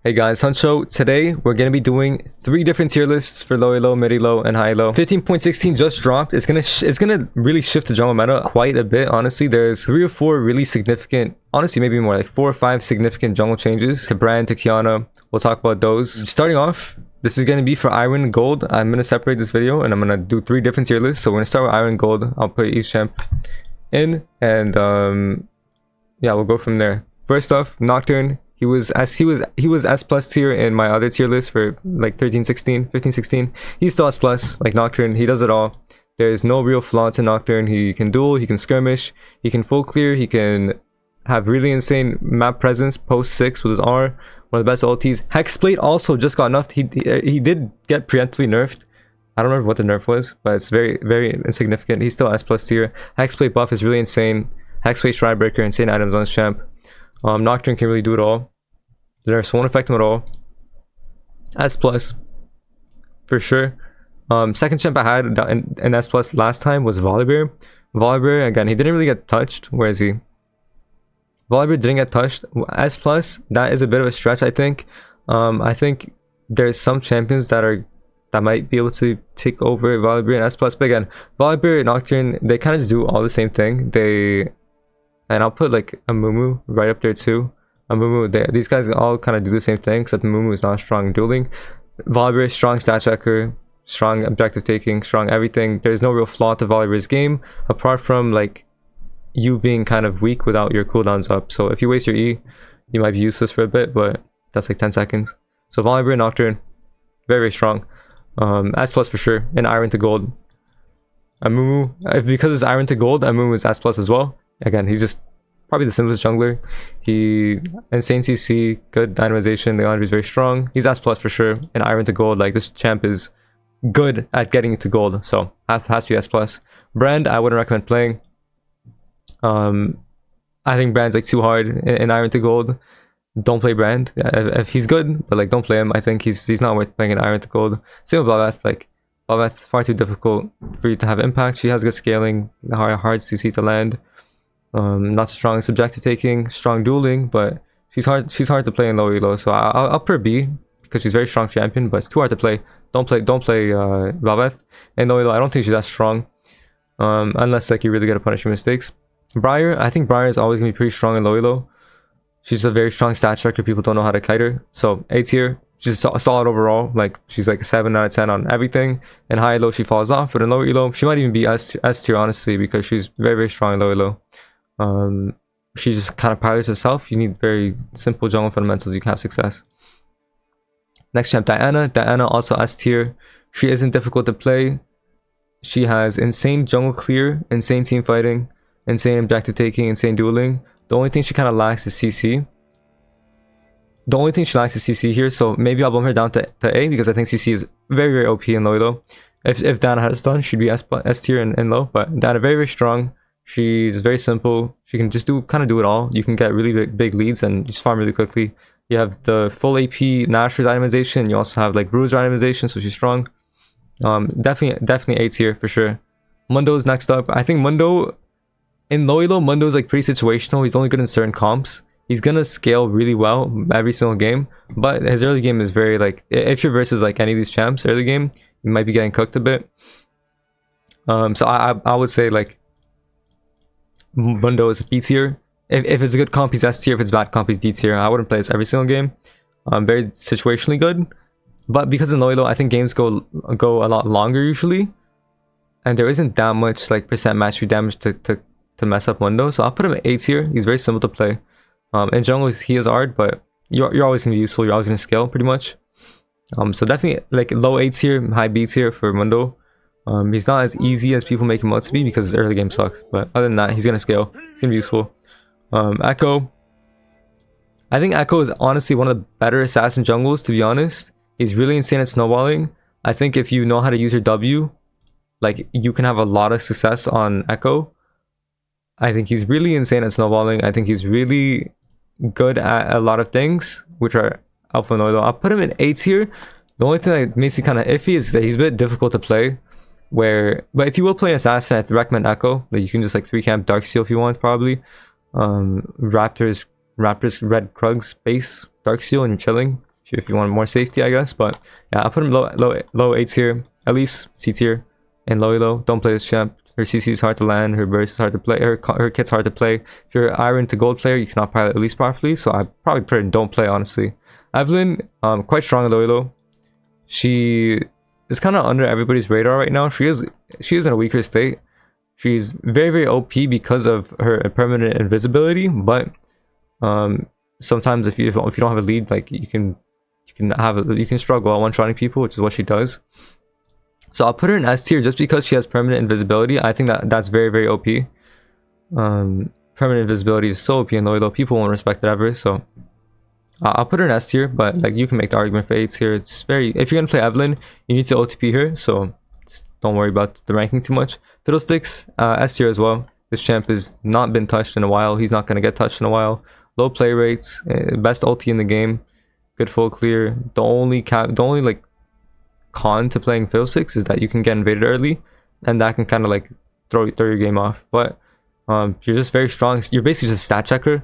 Hey guys, Huncho. Today we're gonna be doing 3 different tier lists for low elo, mid elo, and high elo. 15.16 just dropped. It's gonna really shift the jungle meta quite a bit. Honestly, there's 3 or 4 really significant, honestly maybe more, like 4 or 5 significant jungle changes to Brand, to Kiana. We'll talk about those. Starting off, this is gonna be for Iron and Gold. I'm gonna separate this video and I'm gonna do 3 different tier lists. So we're gonna start with Iron and Gold. I'll put each champ in, and yeah, we'll go from there. First off, Nocturne. He was S plus tier in my other tier list for like 15-16. He's still S plus, like Nocturne. He does it all. There's no real flaw to Nocturne. He can duel, he can skirmish, he can full clear, he can have really insane map presence post 6 with his R. One of the best ultis. Hexblade also just got nerfed. He did get preemptively nerfed. I don't remember what the nerf was, but it's very, very insignificant. He's still S plus tier. Hexblade buff is really insane. Hexblade Shrinebreaker, insane items on his champ. Nocturne can really do it all. The nerfs won't affect him at all. S plus for sure. Second champ I had in S plus last time was Volibear. Volibear, again, he didn't really get touched. Where is he? Volibear didn't get touched. S plus, that is a bit of a stretch, I think. I think there's some champions that might be able to take over Volibear and S plus. But again, Volibear and Nocturne, they kind of just do all the same thing. And I'll put like a Mumu right up there too. These guys all kind of do the same thing, except Mumu is not strong in dueling. Volibear, strong stat checker, strong objective taking, strong everything. There's no real flaw to Volibear's game, apart from like you being kind of weak without your cooldowns up. So if you waste your E, you might be useless for a bit, but that's like 10 seconds. So Volibear, Nocturne, very, very strong. S plus for sure, and Iron to Gold. Amumu, because it's Iron to Gold, Amumu is S plus as well. Again, he's just probably the simplest jungler. He insane CC, good dynamization. The Leandry is very strong. He's S plus for sure. And Iron to Gold, like this champ is good at getting to gold, so has to be S plus. Brand, I wouldn't recommend playing. I think Brand's like too hard in Iron to Gold. Don't play Brand. If he's good, but like don't play him. I think he's not worth playing in Iron to Gold. Same with Blaveth. Like Blaveth's far too difficult for you to have impact. She has good scaling, hard CC to land. Not strong subjective taking, strong dueling, but she's hard to play in low elo. So I'll up her B because she's a very strong champion, but too hard to play. Don't play Blaveth. And low elo, I don't think she's that strong, unless like you really gotta punish your mistakes. Briar, I think Briar is always gonna be pretty strong in low elo. She's a very strong stat checker. People don't know how to kite her. So A tier, she's solid overall. Like she's like a 7 out of 10 on everything. And high elo she falls off, but in low elo she might even be S tier honestly, because she's very, very strong in low elo. She just kind of pilots herself. You need very simple jungle fundamentals, you can have success. Next champ, Diana. Diana also S tier. She isn't difficult to play. She has insane jungle clear, insane team fighting, insane objective taking, insane dueling. The only thing she kind of lacks is CC. The only thing she lacks is CC here, so maybe I'll bump her down to A, because I think CC is very, very OP in low elo. If Diana had it done, she'd be S tier in low, but Diana very, very strong. She's very simple. She can just kind of do it all. You can get really big leads and just farm really quickly. You have the full AP Nashor's itemization. You also have like Bruiser itemization, so she's strong. Definitely A tier for sure. Mundo's next up. I think Mundo in low elo, Mundo's like pretty situational. He's only good in certain comps. He's gonna scale really well every single game, but his early game is very like, if you're versus like any of these champs early game, you might be getting cooked a bit. So I would say like Mundo is B tier. If it's a good comp, he's S tier. If it's bad comp, he's D tier. I wouldn't play this every single game. Very situationally good, but because in low elo, I think games go a lot longer usually, and there isn't that much like percent match speed damage to mess up Mundo. So I'll put him at A tier. He's very simple to play. In jungle, he is hard, but you're always gonna be useful. You're always gonna scale pretty much. So definitely like low A tier, high B tier for Mundo. He's not as easy as people make him out to be because his early game sucks, but other than that, he's gonna scale. He's gonna be useful. Echo, I think Echo is honestly one of the better assassin jungles, to be honest. He's really insane at snowballing. I think if you know how to use your W, like you can have a lot of success on Echo. I think he's really insane at snowballing. I think he's really good at a lot of things, which are alpha and low. I'll put him in A tier. The only thing that makes me kind of iffy is that he's a bit difficult to play. But if you will play assassin, I'd recommend Echo. Like you can just like 3 camp Darksteel if you want, probably. Raptors Red Krugs base Darksteel and you're chilling. if you want more safety, I guess. But yeah, I'll put him low A tier, at least C tier, and low elo. Don't play this champ. Her CC is hard to land, her burst is hard to play, her kit's hard to play. If you're an iron to gold player, you cannot pilot at least properly, so I probably put her in don't play, honestly. Evelyn, quite strong at low elo. She is kind of under everybody's radar right now. She is in a weaker state. She's very OP because of her permanent invisibility, but sometimes if you don't have a lead, like you can struggle at one-shotting people, which is what she does. So I'll put her in S tier just because she has permanent invisibility. I think that's very OP. Permanent invisibility is so OP in low elo. People won't respect it ever. So I'll put her in S tier, but like you can make the argument for A tier. It's very, if you're gonna play Evelyn, you need to OTP her. So just don't worry about the ranking too much. Fiddlesticks, S tier as well. This champ has not been touched in a while. He's not gonna get touched in a while. Low play rates, best ulti in the game, good full clear. The only like con to playing Fiddlesticks is that you can get invaded early, and that can kind of like throw your game off. But you're just very strong. You're basically just a stat checker.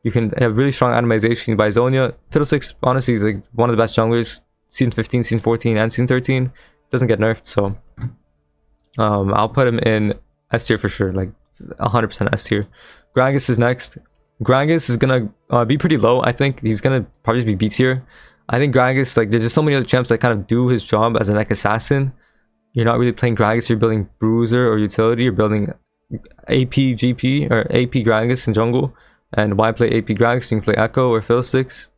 You can have really strong itemization by Zonia. Fiddlesticks honestly is like one of the best junglers. Season 15, Season 14, and Season 13 doesn't get nerfed, so I'll put him in S tier for sure, like 100% S tier. Gragas is next. Gragas is gonna be pretty low. I think he's gonna probably be B tier. I think Gragas, like, there's just so many other champs that kind of do his job as a neck assassin. You're not really playing Gragas, you're building Bruiser or Utility, you're building AP GP or AP Gragas in jungle. And why play AP Gragas? You can play Echo or Fiddlesticks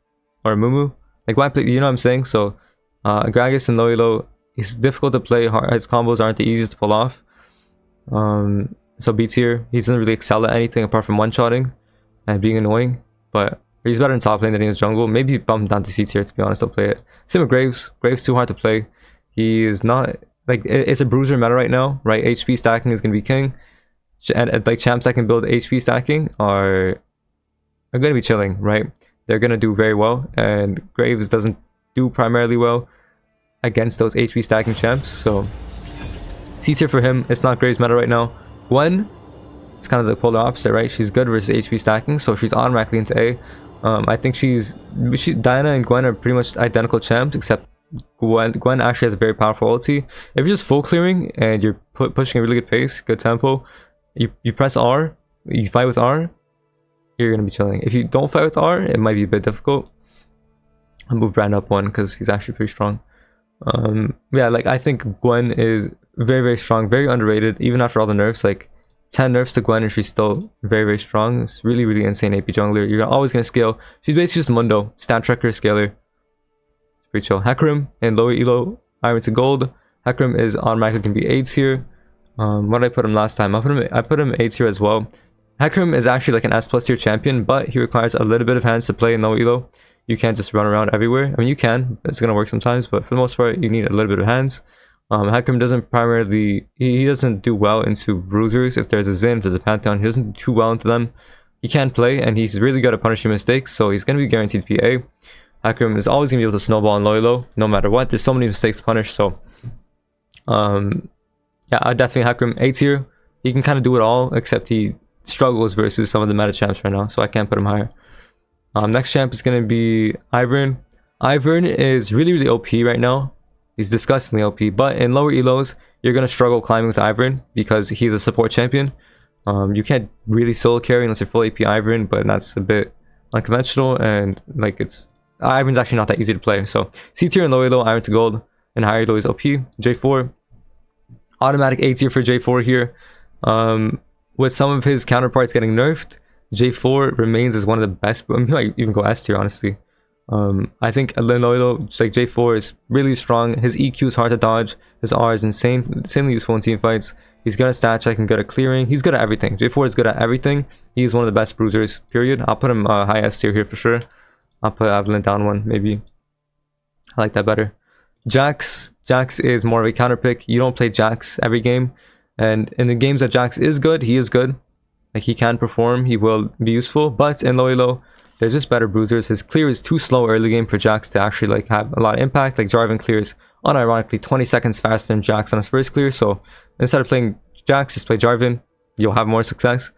or Mumu. Like, why play, you know what I'm saying? So Gragas and low elo, he's difficult to play. His combos aren't the easiest to pull off. So B tier, he doesn't really excel at anything apart from one-shotting and being annoying. But he's better in top lane than in his jungle. Maybe bump him down to C tier, to be honest. I'll play it. Same with Graves. Graves too hard to play. He is not, like, it's a bruiser meta right now, right? HP stacking is going to be king. And like champs that can build HP stacking are going to be chilling, right? They're going to do very well. And Graves doesn't do primarily well against those HP stacking champs. So C tier for him. It's not Graves meta right now. Gwen, it's kind of the polar opposite, right? She's good versus HP stacking, so she's automatically into A. I think Diana and Gwen are pretty much identical champs, except Gwen actually has a very powerful ulti. If you're just full clearing and you're pushing a really good pace, good tempo, you press R, you fight with R, you're gonna be chilling. If you don't fight with R, it might be a bit difficult. I'll move Brand up one because he's actually pretty strong. Yeah, like, I think Gwen is very strong, very underrated, even after all the nerfs. Like 10 nerfs to Gwen and she's still very strong. It's really insane AP jungler. You're always gonna scale. She's basically just Mundo, stat tracker, scaler. It's pretty chill. Hecarim and low elo, iron to gold. Hecarim is automatically gonna be A tier. What did I put him last time? I put him A tier as well. Hecarim is actually like an S+ tier champion, but he requires a little bit of hands to play in low elo. You can't just run around everywhere. I mean, you can, it's gonna work sometimes, but for the most part, you need a little bit of hands. Hecarim doesn't primarily, he doesn't do well into bruisers. If there's a Zin, if there's a Pantheon, he doesn't do too well into them. He can play, and he's really good at punishing mistakes, so he's going to be guaranteed to be A. Hecarim is always going to be able to snowball in low elo, no matter what. There's so many mistakes to punish, so yeah, I definitely Hecarim A tier. He can kind of do it all, except he struggles versus some of the meta champs right now, so I can't put him higher. Next champ is going to be Ivern. Ivern is really OP right now. He's disgustingly OP, but in lower elos, you're going to struggle climbing with Ivern because he's a support champion. You can't really solo carry unless you're full AP Ivern, but that's a bit unconventional, and like, Ivern's actually not that easy to play. So C tier and low elo, iron to gold, and higher elo is OP. J4, automatic A tier for J4 here. With some of his counterparts getting nerfed, J4 remains as one of the best. I mean, he might even go S tier, honestly. I think Loyalo, just like J4, is really strong. His EQ is hard to dodge. His R is insanely useful in team fights. He's good at stat check and good at clearing. He's good at everything. J4 is good at everything. He's one of the best bruisers, period. I'll put him high S tier here for sure. I'll put Evelyn down one, maybe. I like that better. Jax is more of a counter pick. You don't play Jax every game. And in the games that Jax is good, he is good. Like, he can perform, he will be useful. But in low elo, they're just better bruisers. His clear is too slow early game for Jax to actually like have a lot of impact. Like, Jarvan clears unironically 20 seconds faster than Jax on his first clear. So instead of playing Jax, just play Jarvan. You'll have more success.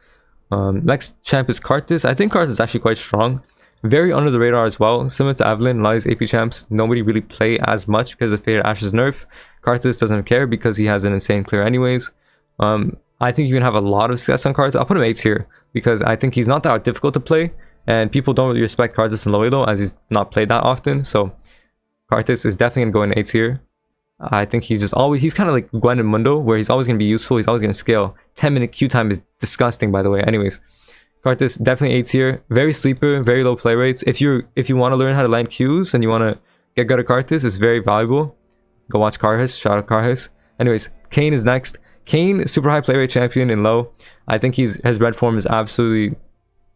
Next champ is Karthus. I think Karthus is actually quite strong. Very under the radar as well. Similar to Evelyn, a lot of these AP champs, nobody really play as much because of Faded Ash's nerf. Karthus doesn't care because he has an insane clear anyways. I think you can have a lot of success on Karthus. I'll put him A tier because I think he's not that difficult to play, and people don't really respect Karthus in low elo as he's not played that often. So Karthus is definitely going to go in A tier. I think he's just always, he's kind of like Gwen and Mundo, where he's always going to be useful. He's always going to scale. 10-minute Q time is disgusting, by the way. Anyways, Karthus definitely A tier. Very sleeper, very low play rates. If you want to learn how to land Qs and you want to get good at Karthus, it's very valuable. Go watch Karthus. Shout out Karthus. Anyways, Kayn is next. Kayn, super high play rate champion in low. I think his red form is absolutely,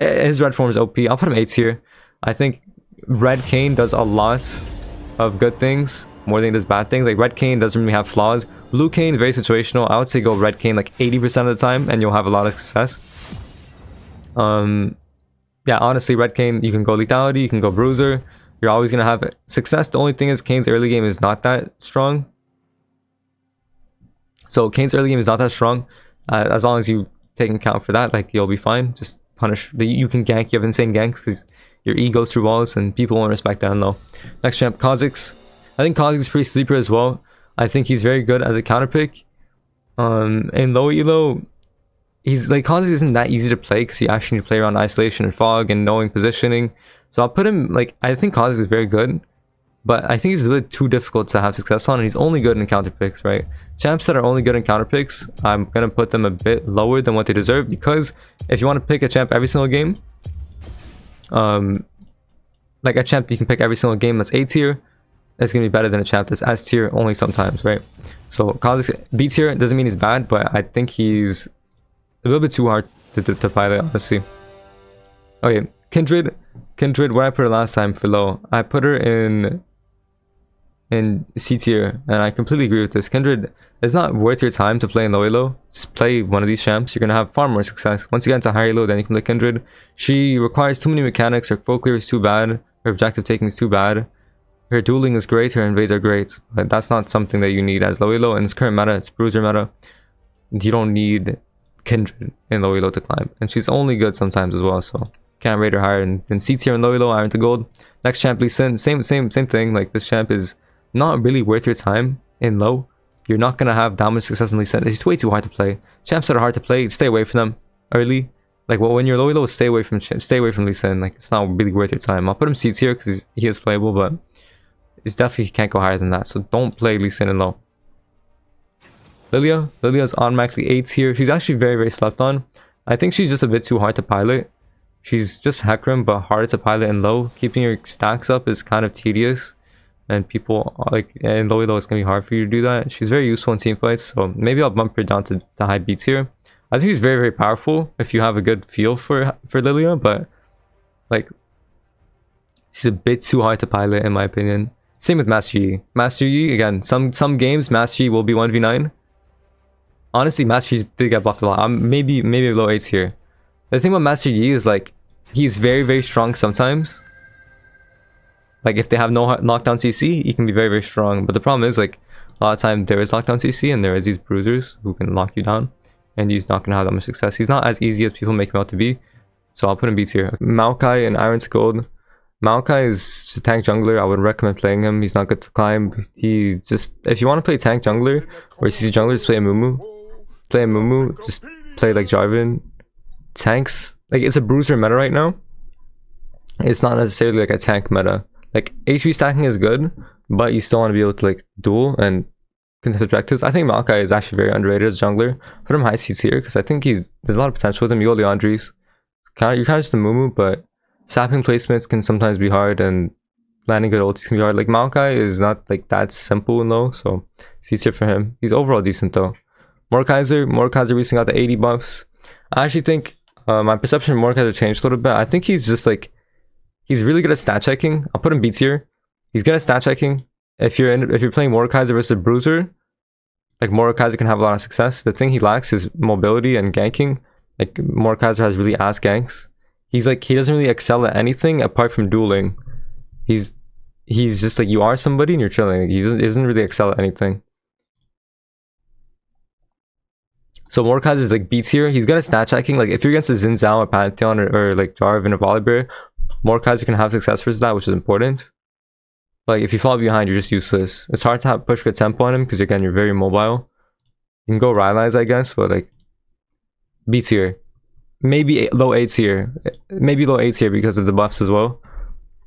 his red form is OP. I'll put him A tier. I think red Kayn does a lot of good things more than he does bad things. Like red Kayn doesn't really have flaws. Blue Kayn, very situational. I would say go red Kayn like 80% of the time and you'll have a lot of success. Yeah, honestly, red Kayn, you can go lethality, you can go bruiser. You're always gonna have success. The only thing is Kayn's early game is not that strong. So Kayn's early game is not that strong. As long as you take account for that, like you'll be fine. Just punish. You can gank. You have insane ganks because your E goes through walls and people won't respect that low. Next champ, Kha'Zix. I think Kha'Zix is pretty sleeper as well. I think he's very good as a counter pick. In low elo, he's like Kha'Zix isn't that easy to play because you actually need to play around isolation and fog and knowing positioning. So I'll put him like, I think Kha'Zix is very good, but I think he's a bit too difficult to have success on, and he's only good in counter picks, right? Champs that are only good in counter picks, I'm gonna put them a bit lower than what they deserve, because if you want to pick a champ every single game, like a champ that you can pick every single game that's A tier, it's gonna be better than a champ that's S tier only sometimes, right? So Kha'Zix B tier doesn't mean he's bad, but I think he's a little bit too hard to pilot, honestly. Okay, Kindred, where I put her last time for low, I put her in C tier, and I completely agree with this. Kindred is not worth your time to play in low elo. Just play one of these champs. You're gonna have far more success. Once you get into higher elo, then you can play Kindred. She requires too many mechanics. Her folk clear is too bad. Her objective taking is too bad. Her dueling is great. Her invades are great, but that's not something that you need as low elo. In its current meta, it's bruiser meta. You don't need Kindred in low elo to climb, and she's only good sometimes as well. So can't rate her higher than C tier in low elo. Iron to gold. Next champ, Lee Sin. Same thing. Like this champ is not really worth your time in low. You're not gonna have that much success in Lee Sin. It's way too hard to play. Champs that are hard to play, stay away from them early. Like, well, when you're low elo, stay away from Lee Sin. Like, it's not really worth your time. I'll put him C tier because he is playable, but it's definitely, he can't go higher than that. So don't play Lee Sin in low. Lilia's automatically A tier. She's actually very, very slept on. I think she's just a bit too hard to pilot. She's just hecarim, but hard to pilot in low. Keeping your stacks up is kind of tedious, and people like in low elo, it's gonna be hard for you to do that. She's very useful in team fights, so maybe I'll bump her down to the high B tier. I think she's very, very powerful if you have a good feel for Lilia, but like she's a bit too hard to pilot in my opinion. Same with Master Yi. Master Yi, again, some games Master Yi will be 1v9. Honestly, Master Yi did get buffed a lot. I'm maybe low 8s here. The thing about Master Yi is like he's very, very strong sometimes. Like if they have no knockdown CC, he can be very, very strong. But the problem is like a lot of time there is knockdown CC and there is these bruisers who can lock you down, and he's not gonna have that much success. He's not as easy as people make him out to be. So I'll put him B tier. Maokai and Iron to Gold. Maokai is just a tank jungler. I would recommend playing him. He's not good to climb. He just, if you want to play tank jungler or CC jungler, just play a Mumu. Play a Mumu. Just play like Jarvan. Tanks, like it's a bruiser meta right now. It's not necessarily like a tank meta. Like HP stacking is good, but you still want to be able to like duel and contest objectives. I think Maokai is actually very underrated as jungler. Put him high C tier because I think there's a lot of potential with him. You go Leandries. You're kind of just a Mumu, but sapping placements can sometimes be hard, and landing good ultis can be hard. Like Maokai is not like that simple and low, so C tier for him. He's overall decent though. Mordekaiser recently got the 80 buffs. I actually think my perception of Mordekaiser changed a little bit. I think he's just like, he's really good at stat checking. I'll put him B tier. He's good at stat checking. If you're playing Mordekaiser versus a bruiser, like Mordekaiser can have a lot of success. The thing he lacks is mobility and ganking. Like Mordekaiser has really ass ganks. He's like, he doesn't really excel at anything apart from dueling. He's just like, you are somebody and you're chilling. He doesn't really excel at anything. So Mordekaiser is like B tier. He's good at stat checking. Like if you're against a Xin Zhao or Pantheon or like Jarvan or Volibear, Mordekaiser can have success versus that, which is important. Like, if you fall behind, you're just useless. It's hard to have push good tempo on him because, again, you're very mobile. You can go Rylai's, I guess, but, like, B tier. Maybe low A tier. Maybe low A tier because of the buffs as well.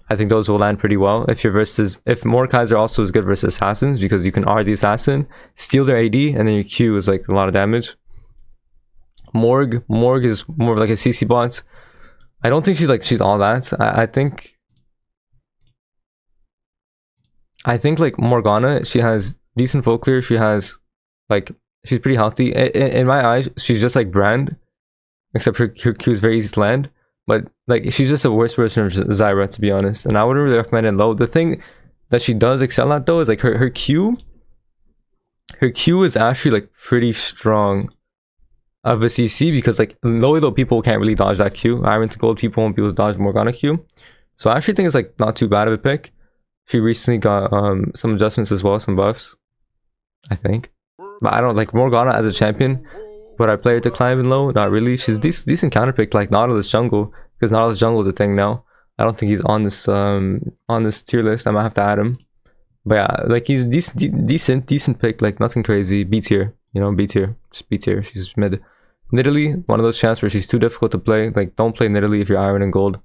I think those will land pretty well. If Mordekaiser also is good versus assassins, because you can R the assassin, steal their AD, and then your Q is, like, a lot of damage. Morg is more of, like, a CC bot. I don't think she's all that. I think like Morgana, she has decent full clear. She has like, she's pretty healthy. In my eyes, she's just like Brand, except her Q is very easy to land. But like, she's just a worse version of Zyra, to be honest. And I wouldn't really recommend it low. The thing that she does excel at though is like her Q. Her Q is actually like pretty strong of a CC, because like low people can't really dodge that Q. Iron to gold people won't be able to dodge Morgana Q. So I actually think it's like not too bad of a pick. She recently got some adjustments as well, some buffs, I think. But I don't like Morgana as a champion. Would I play her to climb in low? Not really. She's decent counter pick like Nautilus jungle, because Nautilus jungle is a thing now. I don't think he's on this tier list. I might have to add him. But yeah, like he's decent pick, like nothing crazy. B tier, you know, B tier, just B tier. She's mid. Nidalee, one of those champs where she's too difficult to play. Like, don't play Nidalee if you're iron and gold.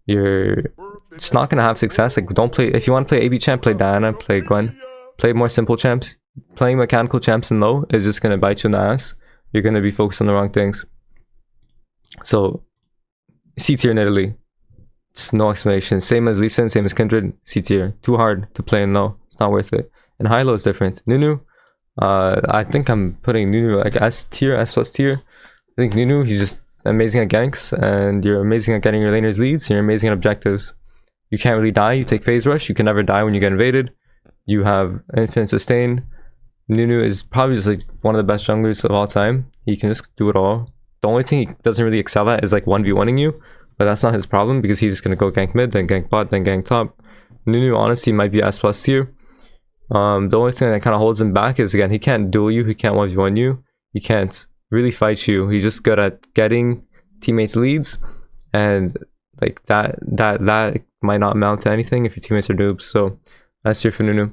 You're just not gonna have success. Like, don't play, if you want to play AB champ, play Diana, play Gwen, play more simple champs. Playing mechanical champs in low is just gonna bite you in the ass. You're gonna be focused on the wrong things. So C tier Nidalee, just no explanation. Same as Lee Sin, same as Kindred. C tier, too hard to play in low. It's not worth it. And high low is different. Nunu, I think I'm putting Nunu like S tier, S plus tier. I think Nunu, he's just amazing at ganks, and you're amazing at getting your laners leads, and you're amazing at objectives. You can't really die. You take phase rush. You can never die when you get invaded. You have infinite sustain. Nunu is probably just like one of the best junglers of all time. He can just do it all. The only thing he doesn't really excel at is like 1v1ing you, but that's not his problem, because he's just gonna go gank mid, then gank bot, then gank top. Nunu honestly might be S plus tier. The only thing that kind of holds him back is, again, he can't duel you, he can't 1v1 you, he can't really fight you. He's just good at getting teammates leads, and like that might not amount to anything if your teammates are noobs. So that's tier for Nunu.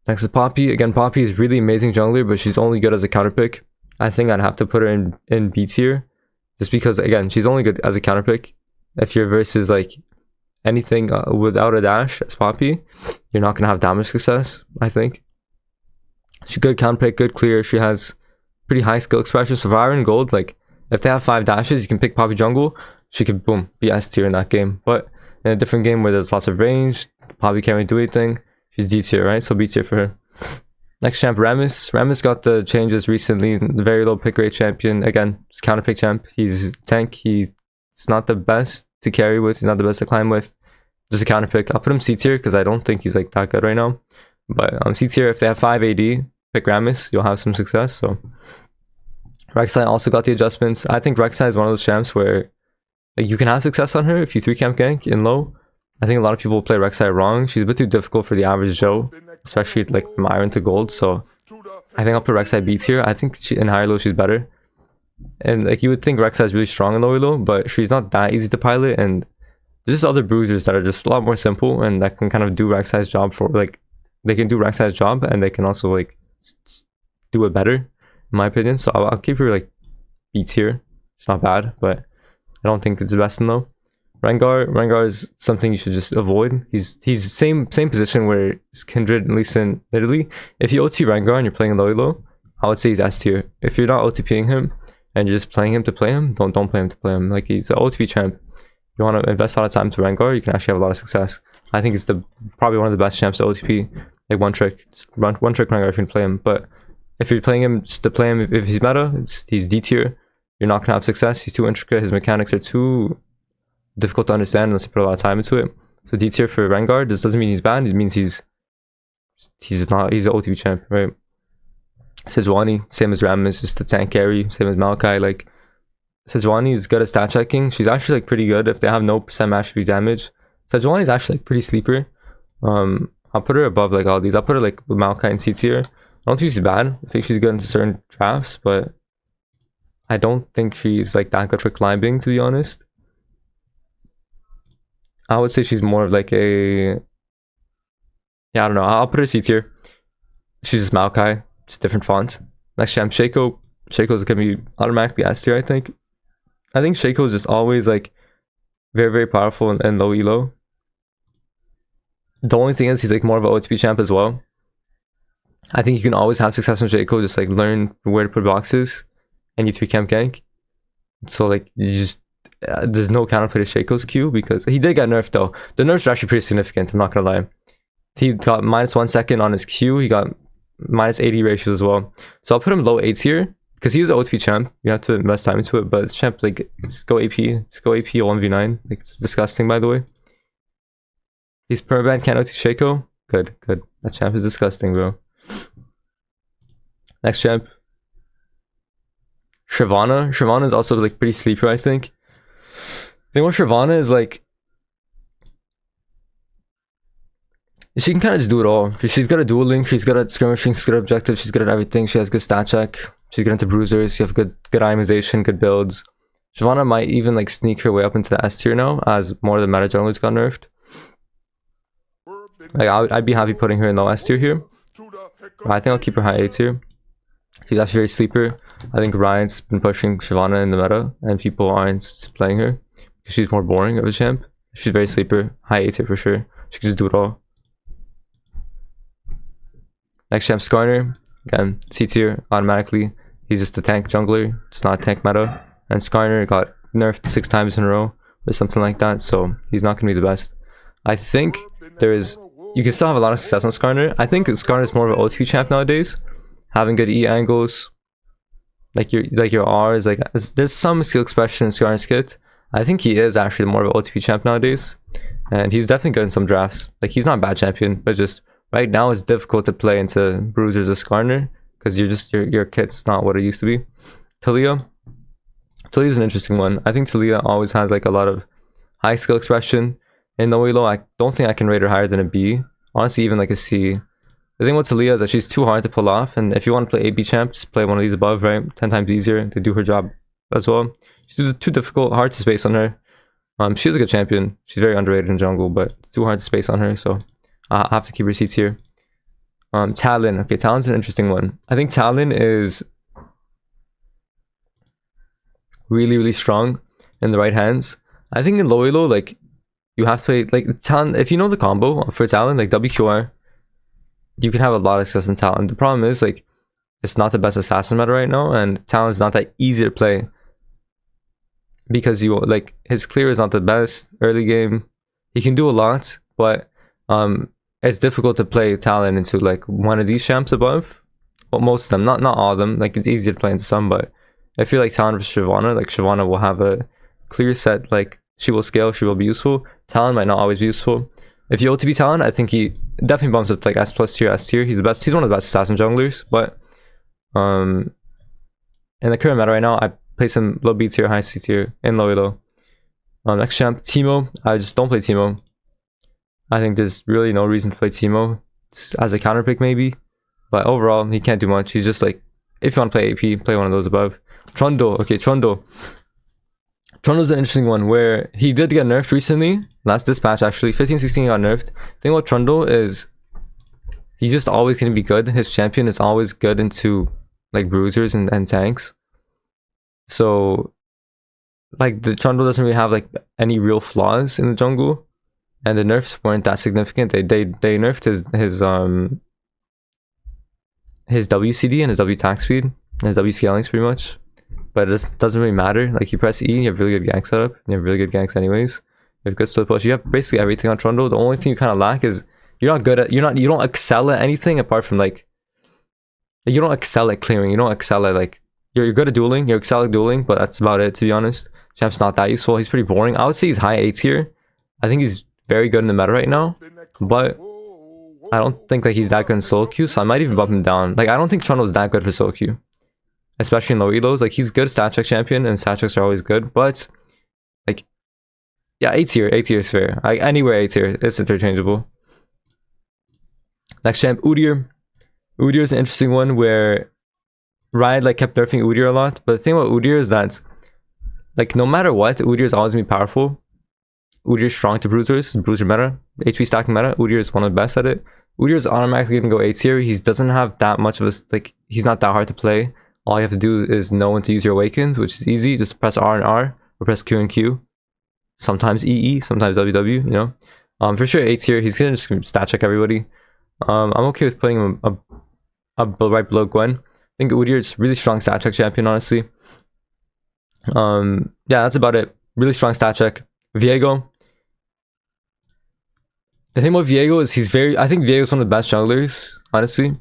Next is Poppy. Again, Poppy is really amazing jungler, but she's only good as a counter pick. I think I'd have to put her in B tier, just because, again, she's only good as a counter pick. If you're versus like anything without a dash as Poppy, you're not gonna have damage success. I think she's good counter pick, good clear. She has pretty high skill expression. So for iron gold, like if they have 5 dashes, you can pick Poppy jungle. She could boom be S tier in that game. But in a different game where there's lots of range, Poppy can't really do anything. She's D tier, right? So B tier for her. Next champ, Rammus. Rammus got the changes recently. Very low pick rate champion. Again, just counter pick champ. He's tank. He's not the best to carry with. He's not the best to climb with. Just a counter pick. I'll put him C tier because I don't think he's like that good right now. But C tier, if they have 5 AD, pick Rammus, you'll have some success. So Rek'Sai also got the adjustments. I think Rek'Sai is one of those champs where like you can have success on her if you 3-camp gank in low. I think a lot of people play Rek'Sai wrong. She's a bit too difficult for the average Joe, especially like from iron to gold. So I think I'll put Rek'Sai B tier. I think in higher low she's better. And like you would think Rek'Sai is really strong in lower low, but she's not that easy to pilot. And there's just other bruisers that are just a lot more simple and that can kind of do Rek'Sai's job for like, they can do Rek'Sai's job and they can also like do it better, in my opinion. So I'll keep her like B tier. It's not bad, but I don't think it's the best in low. Rengar is something you should just avoid. He's same position where it's Kindred and Lee Sin Italy. If you OT Rengar and you're playing low, I would say he's S tier. If you're not OTPing him and you're just playing him to play him, don't play him to play him. Like, he's an OTP champ. You want to invest a lot of time to Rengar, you can actually have a lot of success. I think it's probably one of the best champs to OTP. Like one trick Rengar if you can play him. But if you're playing him just to play him, if he's meta, he's D tier. You're not gonna have success. He's too intricate. His mechanics are too difficult to understand unless you put a lot of time into it. So D tier for Rengar. This doesn't mean he's bad. It means he's an OTP champ, right? Sejuani, same as Rammus, just a tank carry. Same as Maokai. Like, Sejuani is good at stat checking. She's actually like pretty good if they have no percent attribute damage. Sejuani is actually like pretty sleeper. I'll put her above like all these. I'll put her like with Maokai in C tier. I don't think she's bad. I think she's good into certain drafts, but I don't think she's like that good for climbing, to be honest. I would say she's more of like a, yeah, I don't know. I'll put her C tier. She's just Maokai, just different font. Next champ, Shaco. Shaco's gonna be automatically S tier, I think. I think Shaco's just always like very, very powerful and low elo. The only thing is he's like more of an OTP champ as well. I think you can always have success on Shaco, just like learn where to put boxes and you 3-camp gank. So like you just there's no counterplay to Shaco's Q because he did get nerfed though. The nerfs are actually pretty significant, I'm not gonna lie. He got -1 second on his Q, he got -80 ratios as well. So I'll put him low 8 here because he's an OTP champ. You have to invest time into it, but it's champ like just go AP 1v9. Like it's disgusting by the way. He's permaban, can't OT Shaco. Good, good. That champ is disgusting, bro. Next champ. Shyvana. Shyvana is also like pretty sleeper, I think. The thing with Shyvana is like she can kind of just do it all. She's good at dueling, she's good at skirmishing, she's good at objective, she's good at everything. She has good stat check, she's good into bruisers, she has good itemization, good builds. Shyvana might even like sneak her way up into the S tier now as more of the meta junglers got nerfed. Like I'd be happy putting her in low S tier here. I think I'll keep her high A tier. She's actually very sleeper. I think Riot's been pushing Shyvana in the meta and people aren't just playing her because she's more boring of a champ. She's very sleeper, high A tier for sure. She can just do it all. Next champ, Skarner. Again, C tier automatically. He's just a tank jungler. It's not tank meta. And Skarner got nerfed 6 times in a row or something like that, so he's not going to be the best. I think you can still have a lot of success on Skarner. I think Skarner is more of an OTP champ nowadays. Having good E angles, like your R's, like there's some skill expression in Skarner's kit. I think he is actually more of an OTP champ nowadays, and he's definitely good in some drafts. Like he's not a bad champion, but just right now it's difficult to play into bruisers as Skarner because your kit's not what it used to be. Taliyah is an interesting one. I think Taliyah always has like a lot of high skill expression. In low elo, I don't think I can rate her higher than a B. Honestly, even like a C. The thing with Taliyah is that she's too hard to pull off, and if you want to play AB champ, just play one of these above, right? 10 times easier to do her job as well. She's too difficult, hard to space on her. She's a good champion. She's very underrated in jungle, but too hard to space on her, so I have to keep her seats here. Talon. Okay, Talon's an interesting one. I think Talon is really, really strong in the right hands. I think in low elo, like you have to play like Talon. If you know the combo for Talon, like WQR, you can have a lot of success in Talon. The problem is like it's not the best assassin meta right now, and Talon is not that easy to play because you like his clear is not the best early game. He can do a lot, but it's difficult to play Talon into like one of these champs above. Well, most of them, not all of them. Like it's easier to play into some, but I feel like Talon versus Shyvana, like Shyvana will have a clear set, like she will scale, she will be useful. Talon might not always be useful. If you OTP Talon, I think he definitely bumps up to like S+ tier, S tier. He's the best. He's one of the best assassin junglers. But in the current meta right now, I place him low B tier, high C tier, in low elo. Next champ, Teemo. I just don't play Teemo. I think there's really no reason to play Teemo as a counter pick maybe. But overall, he can't do much. He's just like, if you want to play AP, play one of those above. Trundle. Okay, Trundle. Trundle's an interesting one where he did get nerfed recently. Last dispatch actually, 15-16 got nerfed. The thing about Trundle is he's just always going to be good. His champion is always good into like bruisers and tanks. So like the Trundle doesn't really have like any real flaws in the jungle, and the nerfs weren't that significant. They nerfed his WCD and his W attack speed and his W scalings pretty much. But it doesn't really matter. Like you press E, you have really good gank setup. You have really good ganks anyways. You have good split push. You have basically everything on Trundle. The only thing you kind of lack is you don't excel at anything apart from like you don't excel at clearing. You don't excel at like you're good at dueling. You excel at dueling, but that's about it to be honest. Champ's not that useful. He's pretty boring. I would say he's high A tier. I think he's very good in the meta right now, but I don't think like he's that good in solo queue. So I might even bump him down. Like I don't think Trundle's that good for solo queue, especially in low elos. Like he's good stat check champion, and stat checks are always good, but like yeah, A tier is fair. Anywhere A tier, it's interchangeable. Next champ, Udyr. Udyr is an interesting one where Riot like kept nerfing Udyr a lot, but the thing about Udyr is that like no matter what, Udyr is always gonna be powerful. Udyr's strong to bruisers, bruiser meta, HP stacking meta. Udyr is one of the best at it. Udyr is automatically gonna go A tier. He doesn't have that much of a, like, he's not that hard to play. All you have to do is know when to use your awakens, which is easy. Just press R and R, or press Q and Q. Sometimes EE, sometimes WW, you know. For sure A tier, he's gonna just stat check everybody. I'm okay with putting him right below Gwen. I think Udyr is really strong stat check champion, honestly. Yeah, that's about it. Really strong stat check. Viego. The thing about Viego is I think Viego is one of the best junglers, honestly.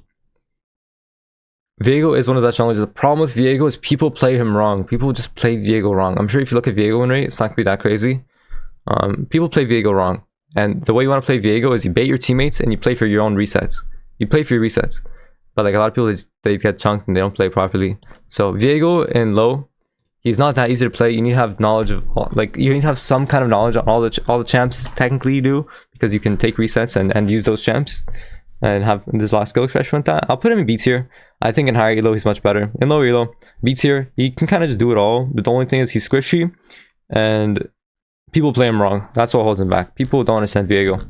Viego is one of the best junglers. The problem with Viego is people play him wrong. People just play Viego wrong. I'm sure if you look at Viego win rate, it's not gonna be that crazy. People play Viego wrong. And the way you want to play Viego is you bait your teammates and you play for your own resets. You play for your resets. But like a lot of people, they get chunked and they don't play properly. So Viego in low, he's not that easy to play. You need to have knowledge of, like, you need to have some kind of knowledge on all the champs technically you do, because you can take resets and use those champs and have this last skill expression with that. I'll put him in B tier. I think in higher elo he's much better. In lower elo, B tier, he can kind of just do it all. But the only thing is he's squishy and people play him wrong. That's what holds him back. People don't understand Viego.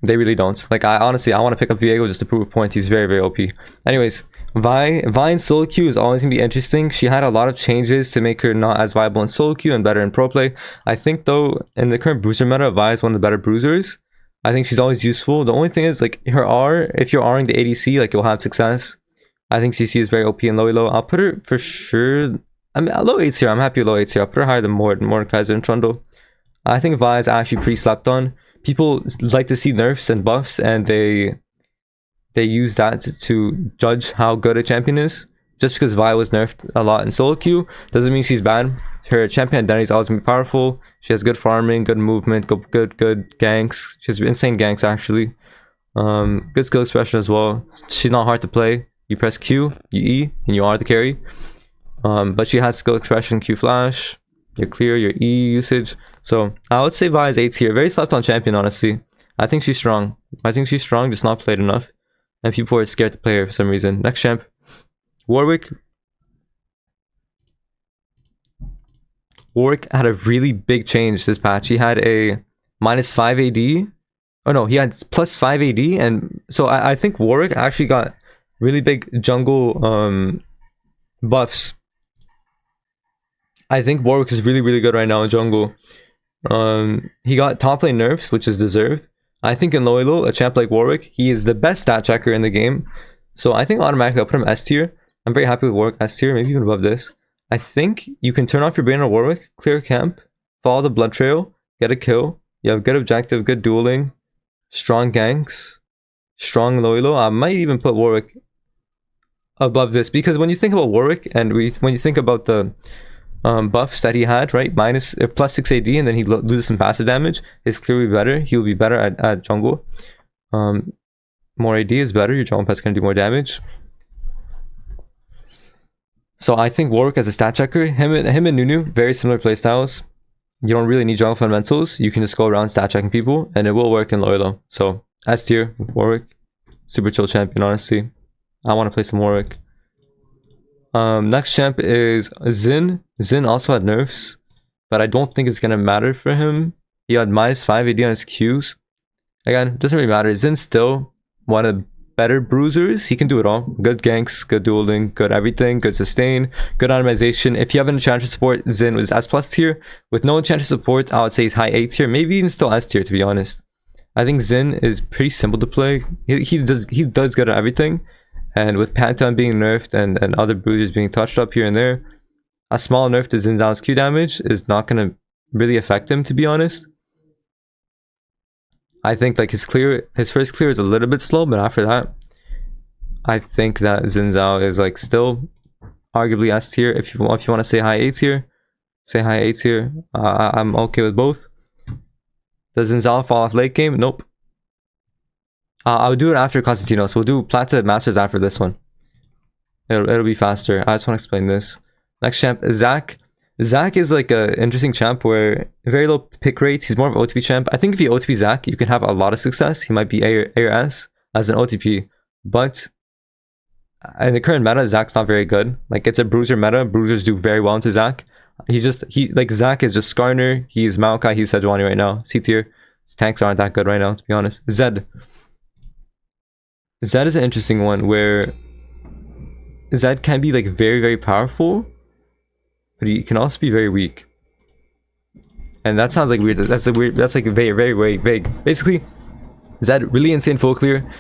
They really don't. Like, I honestly want to pick up Viego just to prove a point. He's very, very OP. Anyways, Vi in solo queue is always going to be interesting. She had a lot of changes to make her not as viable in solo queue and better in pro play. I think, though, in the current bruiser meta, Vi is one of the better bruisers. I think she's always useful. The only thing is, like, her R, if you're R'ing the ADC, like, you'll have success. I think CC is very OP in low elo. I'll put her for sure. I mean, low 8s here. I'm happy with low 8s here. I'll put her higher than Mordekaiser and Trundle. I think Vi is actually pretty slept on. People like to see nerfs and buffs, and they use that to judge how good a champion is. Just because Vi was nerfed a lot in solo queue doesn't mean she's bad. Her champion identity is always gonna be powerful. She has good farming, good movement, good ganks. She has insane ganks actually. Good skill expression as well. She's not hard to play. You press Q, you E, and you are the carry. But she has skill expression, Q flash, your clear, your E usage. So I would say Vi is 8 tier. Very slept on champion, honestly. I think she's strong. Just not played enough. And people are scared to play her for some reason. Next champ, Warwick. Warwick had a really big change this patch. He had a -5 AD. Oh no, he had +5 AD. And so I think Warwick actually got really big jungle buffs. I think Warwick is really, really good right now in jungle. He got top lane nerfs, which is deserved. I think in low elo, a champ like Warwick, he is the best stat checker in the game. So I think automatically I'll put him S tier. I'm very happy with Warwick S tier, maybe even above this. I think you can turn off your brain on Warwick, clear camp, follow the blood trail, get a kill. You have good objective, good dueling, strong ganks, strong low elo. I might even put Warwick above this, because when you think about Warwick and when you think about the buffs that he had, right, +6 AD, and then he loses some passive damage, his clear will be better. He will be better at jungle. More AD is better. Your jungle pet's gonna do more damage. So I think Warwick as a stat checker, him and Nunu, very similar playstyles. You don't really need jungle fundamentals. You can just go around stat checking people, and it will work in low elo. So S tier, Warwick, super chill champion. Honestly, I want to play some Warwick. Next champ is Xin. Xin also had nerfs, but I don't think it's gonna matter for him. He had -5 AD on his Qs. Again, doesn't really matter. Zin's still one of the better bruisers. He can do it all. Good ganks, good dueling, good everything, good sustain, good optimization. If you have an enchantress support, Xin was S+ tier. With no enchantress support, I would say he's high A tier, maybe even still S tier, to be honest. I think Xin is pretty simple to play. He does good at everything. And with Pantheon being nerfed and other bruisers being touched up here and there, a small nerf to Xin Q damage is not going to really affect him, to be honest. I think like his first clear is a little bit slow, but after that, I think that Xin Zhao is like still arguably S tier. If you want to say high A tier, say high A tier. I'm okay with both. Does Xin Zhao fall off late game? Nope. I'll do it after Constantino, so we'll do Plat to Masters after this one. It'll be faster. I just want to explain this. Next champ, Zac. Zac is like an interesting champ where very low pick rate. He's more of an OTP champ. I think if you OTP Zac, you can have a lot of success. He might be A or S as an OTP, but in the current meta, Zac's not very good. Like, it's a bruiser meta. Bruisers do very well into Zac. Like Zac is just Skarner. He's Maokai. He's Sejuani right now. C tier. His tanks aren't that good right now, to be honest. Zed. Zed is an interesting one where Zed can be like very, very powerful, but he can also be very weak. And that sounds like weird. That's like very, very, very vague. Basically, Zed, really insane full clear.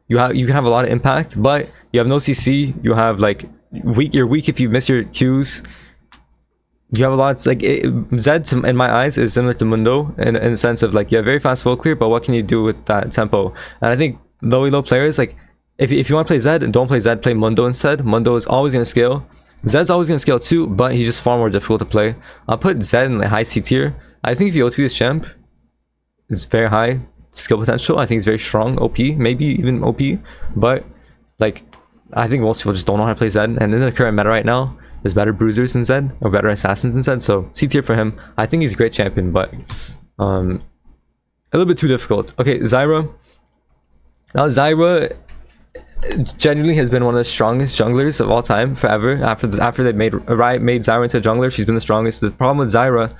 You can have a lot of impact, but you have no CC. You have like you're weak if you miss your Qs. You have a lot. Like Zed, in my eyes, is similar to Mundo in the sense of like you have very fast full clear, but what can you do with that tempo? And I think low players, like if you want to play Zed, don't play Zed, play Mundo instead. Mundo is always going to scale. Zed's always going to scale too, but he's just far more difficult to play. I'll put Zed in the high C tier. I think if you OTP this champ, it's very high skill potential. I think it's very strong OP, maybe even OP, but like I think most people just don't know how to play Zed. And in the current meta right now, there's better bruisers than Zed or better assassins than Zed, so C tier for him. I think he's a great champion, but a little bit too difficult. Okay, Zyra. Now Zyra genuinely has been one of the strongest junglers of all time forever. After they made Riot made Zyra into a jungler, she's been the strongest. The problem with Zyra,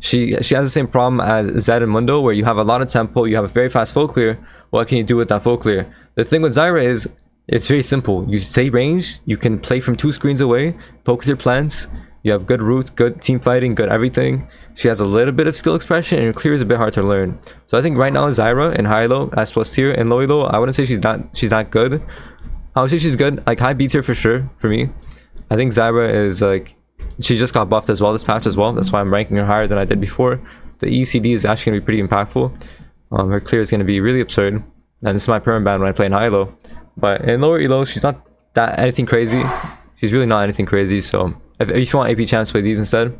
she has the same problem as Zed and Mundo, where you have a lot of tempo, you have a very fast full clear. What can you do with that full clear? The thing with Zyra is it's very simple. You stay ranged, you can play from 2 screens away, poke with your plants, you have good root, good team fighting, good everything. She has a little bit of skill expression, and her clear is a bit hard to learn. So I think right now Zyra in high low, S plus tier, and low elo, I wouldn't say she's not good. I would say she's good, like high B tier for sure for me. I think Zyra is like, she just got buffed as well this patch as well. That's why I'm ranking her higher than I did before. The ECD is actually gonna be pretty impactful. Her clear is gonna be really absurd, and this is my perm ban when I play in high low. But in lower elo, she's not that anything crazy. She's really not anything crazy. So if you want AP champs, play these instead.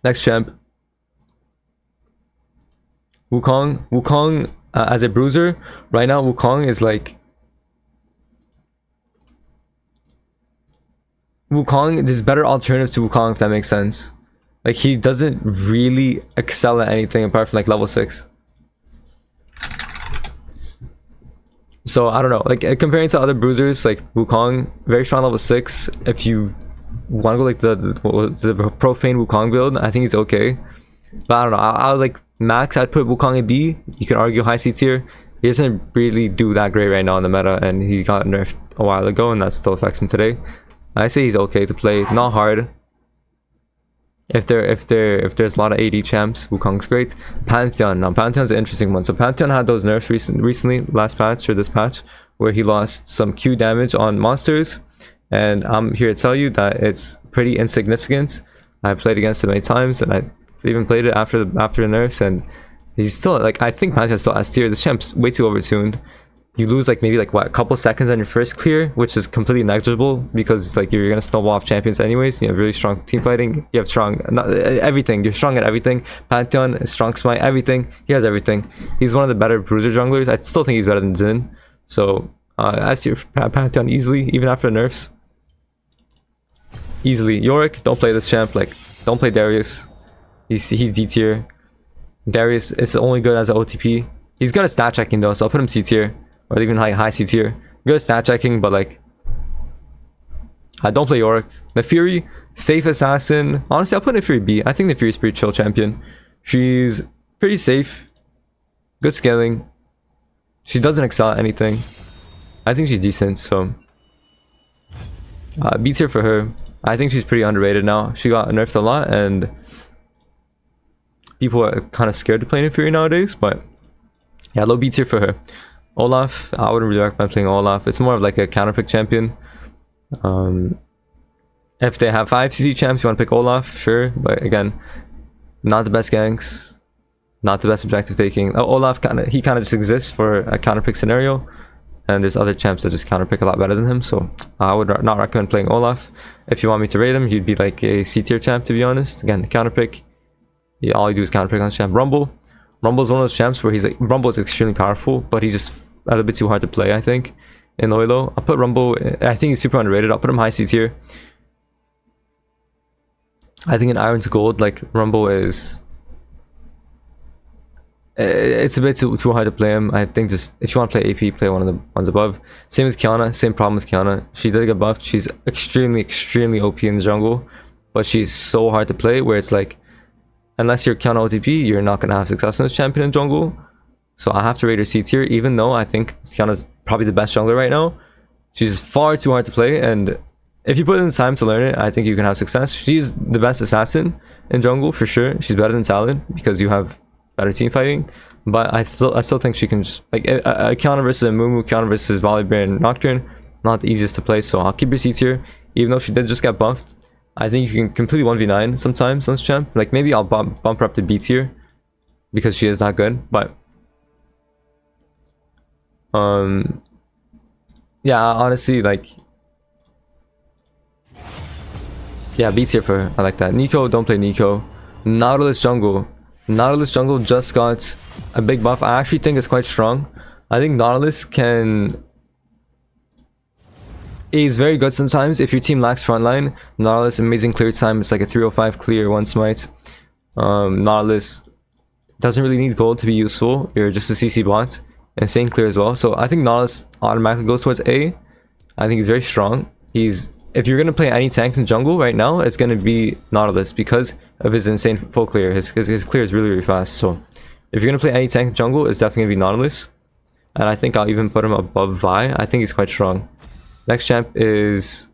Next champ, Wukong. Wukong as a bruiser right now, Wukong is like there's better alternatives to Wukong, if that makes sense. Like he doesn't really excel at anything apart from like level 6. So I don't know, like comparing to other bruisers, like Wukong, very strong level 6. If you want to go like the profane Wukong build, I think he's okay. But I don't know, I'll like max, I'd put Wukong in B. You can argue high C tier. He doesn't really do that great right now in the meta, and he got nerfed a while ago, and that still affects him today. I say he's okay to play, not hard. If there's a lot of AD champs, Wukong's great. Pantheon. Now Pantheon's an interesting one. So Pantheon had those nerfs recently, last patch or this patch, where he lost some Q damage on monsters, and I'm here to tell you that it's pretty insignificant. I played against him many times, and I even played it after the nerfs, and he's still like, I think Pantheon's still S tier. This champ's way too overtuned. You lose like maybe like what, a couple seconds on your first clear, which is completely negligible because like you're gonna snowball off champions anyways. You have really strong team fighting. You have strong everything. You're strong at everything. Pantheon, strong smite, everything. He has everything. He's one of the better bruiser junglers. I still think he's better than Xin. So I see Pantheon easily, even after nerfs. Easily. Yorick, don't play this champ. Like, don't play Darius. He's D tier. Darius is only good as an OTP. He's good at stat checking though, so I'll put him C tier. Or even high C tier. Good stat checking, but like I don't play Yorick. Nefiri, safe assassin. Honestly, I'll put Nefiri B. I think Nefiri's pretty chill champion. She's pretty safe. Good scaling. She doesn't excel at anything. I think she's decent, so B tier for her. I think she's pretty underrated now. She got nerfed a lot, and people are kind of scared to play Nefiri nowadays, but yeah, low B tier for her. Olaf, I wouldn't really recommend playing Olaf. It's more of like a counterpick champion. If they have 5 CC champs, you want to pick Olaf, sure. But again, not the best ganks, not the best objective taking. Olaf kind of just exists for a counterpick scenario, and there's other champs that just counterpick a lot better than him. So I would not recommend playing Olaf. If you want me to rate him, he'd be like a C tier champ, to be honest. Again, counterpick. Yeah, all you do is counterpick on champ. Rumble's one of those champs where he's like, Rumble is extremely powerful, but he's just a little bit too hard to play, I think. In Loyalo, I'll put Rumble, I think he's super underrated. I'll put him high C tier. I think in Iron to Gold, like Rumble is, it's a bit too hard to play him. I think just if you want to play AP, play one of the ones above. Same with Kiana, same problem with Kiana. She did get buffed. She's extremely OP in the jungle. but she's so hard to play where it's like, unless you're Kiana OTP, you're not gonna have success in this champion in jungle. So I have to rate her C tier, even though I think Kiana's probably the best jungler right now. She's far too hard to play, and if you put in the time to learn it, I think you can have success. She's the best assassin in jungle for sure. She's better than Talon because you have better team fighting. But I still think she can just, like, a Kiana versus a Mumu, Kiana versus Volibear and Nocturne, not the easiest to play. So I'll keep her C tier, even though she did just get buffed. I think you can completely 1v9 sometimes on this champ. Like, maybe I'll bump her up to B tier because she is that good. But yeah, honestly, like, yeah, B tier for her. I like that. Nico, don't play Nico. Nautilus jungle. Nautilus jungle just got a big buff. I actually think it's quite strong. I think Nautilus is very good sometimes. If your team lacks frontline, Nautilus, amazing clear time. It's like a 305 clear, 1 smite. Nautilus doesn't really need gold to be useful. You're just a CC bot. Insane clear as well. So I think Nautilus automatically goes towards A. I think he's very strong. If you're going to play any tank in jungle right now, it's going to be Nautilus because of his insane full clear. His clear is really, really fast. So if you're going to play any tank in jungle, it's definitely going to be Nautilus. And I think I'll even put him above Vi. I think he's quite strong. Next champ is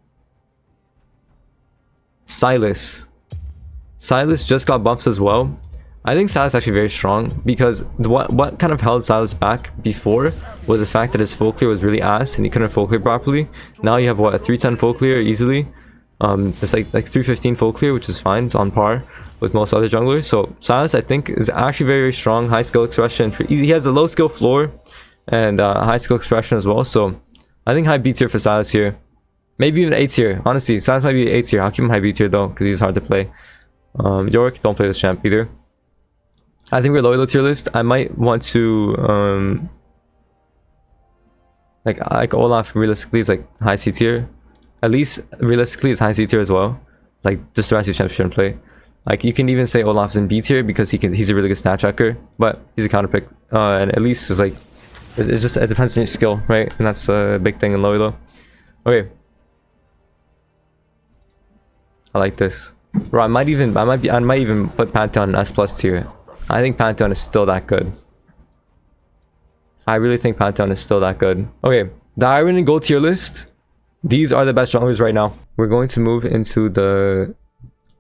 Silas. Silas just got buffs as well. I think Silas is actually very strong because what kind of held Silas back before was the fact that his full clear was really ass and he couldn't full clear properly. Now you have what, a 310 full clear easily. It's like 315 full clear, which is fine. It's on par with most other junglers. So Silas, I think, is actually very, very strong. High skill expression. He has a low skill floor and high skill expression as well. So I think high B tier for Silas here. Maybe even A tier. Honestly, Silas might be A tier. I'll keep him high B tier though because he's hard to play. Yorick, don't play this champ either. I think we're loyal tier list. I might want to like Olaf realistically is like high C tier. At least realistically is high C tier as well. Like just the rest of the champs shouldn't play. Like you can even say Olaf's in B tier because he's a really good stat checker, but he's a counter pick. And at least it's like it depends on your skill, right? And that's a big thing in low. Okay. I like this. Bro, I might even put Pantheon in S+ tier. I think Pantheon is still that good. I really think Pantheon is still that good. Okay, the Iron and Gold tier list. These are the best junglers right now. We're going to move into the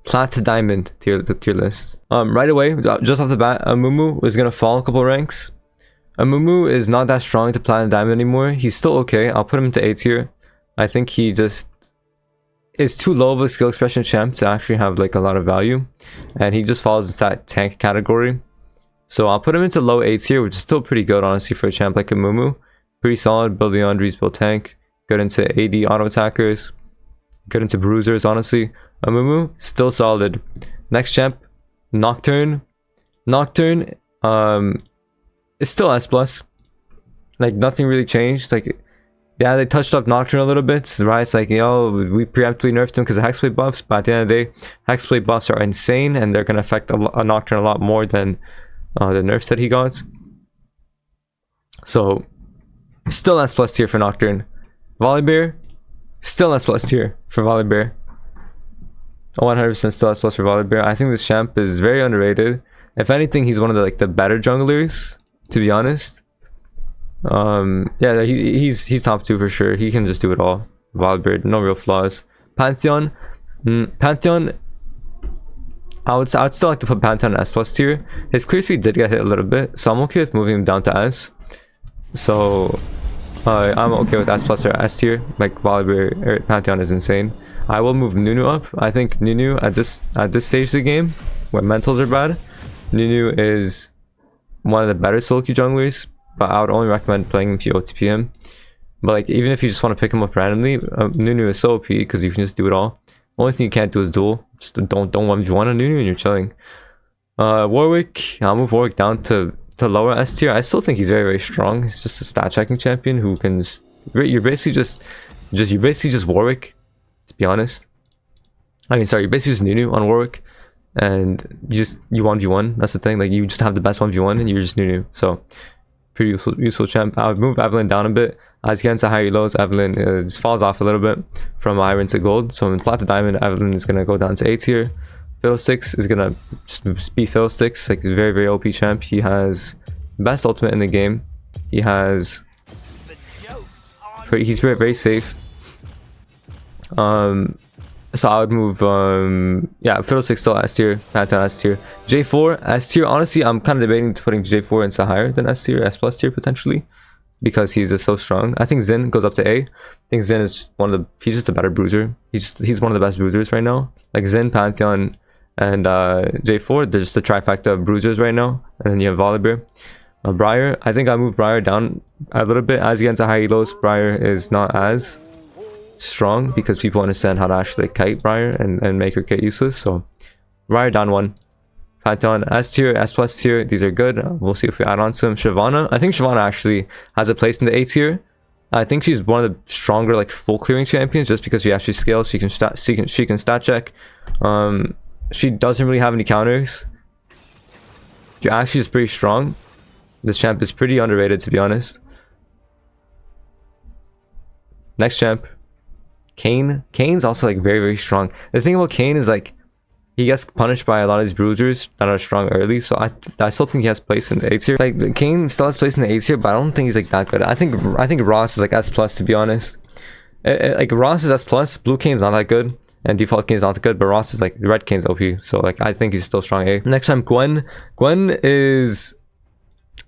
Plat to Diamond tier list. Right away, just off the bat, Amumu is gonna fall a couple ranks. Amumu is not that strong to Plat and Diamond anymore. He's still okay. I'll put him into A tier. I think he just is too low of a skill expression champ to actually have like a lot of value, and he just falls into that tank category. So I'll put him into low A tier, which is still pretty good honestly for a champ like Amumu. Pretty solid, build beyond build tank, good into AD auto attackers, good into bruisers honestly. Amumu still solid. Next champ, Nocturne. Nocturne is still S+. Like nothing really changed. Like yeah, they touched up Nocturne a little bit. Riot's like, yo, we preemptively nerfed him because of hexblade buffs, but at the end of the day, hexblade buffs are insane and they're gonna affect a Nocturne a lot more than the nerfs that he got. So still S+ tier for Nocturne. Volibear, still S+ tier for Volibear. 100% still S+ for Volibear. I think this champ is very underrated. If anything, he's one of the better junglers, to be honest. Yeah, he's top 2 for sure. He can just do it all. Volibear, no real flaws. Pantheon, Pantheon. I would still like to put Pantheon in S+ tier. His clear speed did get hit a little bit, so I'm okay with moving him down to S. So I'm okay with S+ or S tier. Like Volibear or Pantheon is insane. I will move Nunu up. I think Nunu at this stage of the game, where mentals are bad, Nunu is one of the better solo queue junglers. But I would only recommend playing him if you OTP him. But like even if you just want to pick him up randomly, Nunu is so OP because you can just do it all. Only thing you can't do is duel. Just don't 1v1 on Nunu and you're chilling. Warwick, I'll move Warwick down to lower S tier. I still think he's very, very strong. He's just a stat checking champion who can just, you're basically just Warwick, to be honest. I mean, sorry, you're basically just Nunu on Warwick, and you 1v1. That's the thing. Like you just have the best 1v1 and you're just Nunu. So pretty useful champ. I would move Evelyn down a bit. As he gets to higher elos, Evelyn just falls off a little bit from iron to gold. So in Plat to diamond, Evelyn is gonna go down to A tier. Fiddlesticks is gonna just be Fiddlesticks, like very, very OP champ. He has best ultimate in the game. He has he's very, very safe. So I would move yeah, Fiddlesticks still S tier, Pantheon S tier. J4 S tier. Honestly, I'm kind of debating putting J4 into higher than S tier, S plus tier potentially, because he's just so strong. I think Xin goes up to A. I think Xin is just he's just a better bruiser. He's one of the best bruisers right now. Like Xin, Pantheon, and J4, they're just the trifecta of bruisers right now. And then you have Volibear. Briar, I think I moved Briar down a little bit. As he gets to high elos, Briar is not as strong because people understand how to actually kite Briar and make her kit useless. So Briar down 1. Pantheon S tier, S plus tier, these are good. We'll see if we add on to him. Shyvana, I think Shyvana actually has a place in the A tier. I think she's one of the stronger like full clearing champions just because she actually scales. She can stat check. She doesn't really have any counters. She actually is pretty strong. This champ is pretty underrated, to be honest. Next champ, Kayn. Kayn's also like very, very strong. The thing about Kayn is like he gets punished by a lot of these bruisers that are strong early, so I still think he has place in the A tier. Like Kayn still has place in the A tier, but I don't think he's like that good. I think Ross is like S plus, to be honest. Like Ross is S plus. Blue Kayn's not that good, and default Kayn's not that good, but Ross is like red Kayn's OP. So like I think he's still strong A. Next time, Gwen. Gwen is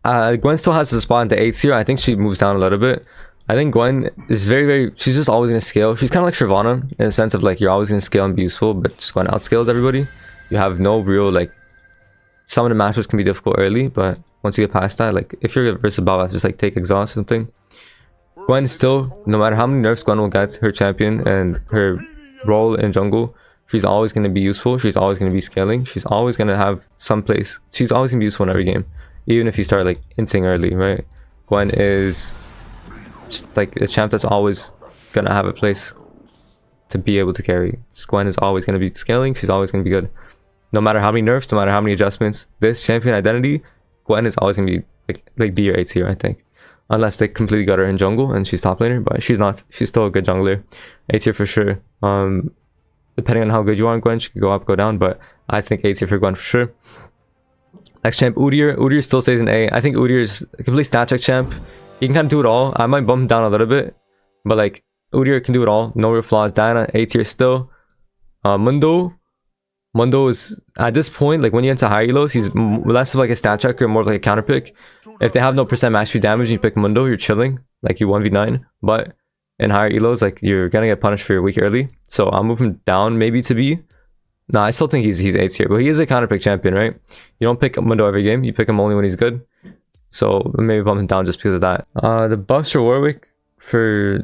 Gwen still has a spot in the A tier. I think she moves down a little bit. I think Gwen is very, very, she's just always going to scale. She's kind of like Shyvana in a sense of like you're always going to scale and be useful, but just Gwen outscales everybody. You have no real like, some of the matchups can be difficult early, but once you get past that, like if you're versus Baba, just like take exhaust or something. Gwen still, no matter how many nerfs Gwen will get, her champion and her role in jungle, she's always going to be useful. She's always going to be scaling. She's always going to have some place. She's always going to be useful in every game, even if you start like inting early, right? Gwen is like a champ that's always gonna have a place to be able to carry. Gwen is always gonna be scaling. She's always gonna be good, no matter how many nerfs, no matter how many adjustments. This champion identity, Gwen is always gonna be like B or A tier, I think, unless they completely got her in jungle and she's top laner, but she's not. She's still a good jungler. A tier for sure. Depending on how good you are on Gwen, she could go up, go down, but I think A tier for Gwen for sure. Next champ, Udyr. Udyr still stays in A. I think Udyr is a complete stat check champ. He can kind of do it all. I might bump him down a little bit, but like Udyr can do it all. No real flaws. Diana, A tier still. Mundo is at this point, like when you enter higher elos, he's less of like a stat checker, more of like a counter pick. If they have no percent max speed damage and you pick Mundo, you're chilling, like you 1v9. But in higher elos, like you're gonna get punished for your weak early. So I'll move him down maybe to B. No, I still think he's A tier, but he is a counter pick champion, right? You don't pick Mundo every game. You pick him only when he's good. So maybe bump him down just because of that. The buffs for Warwick for,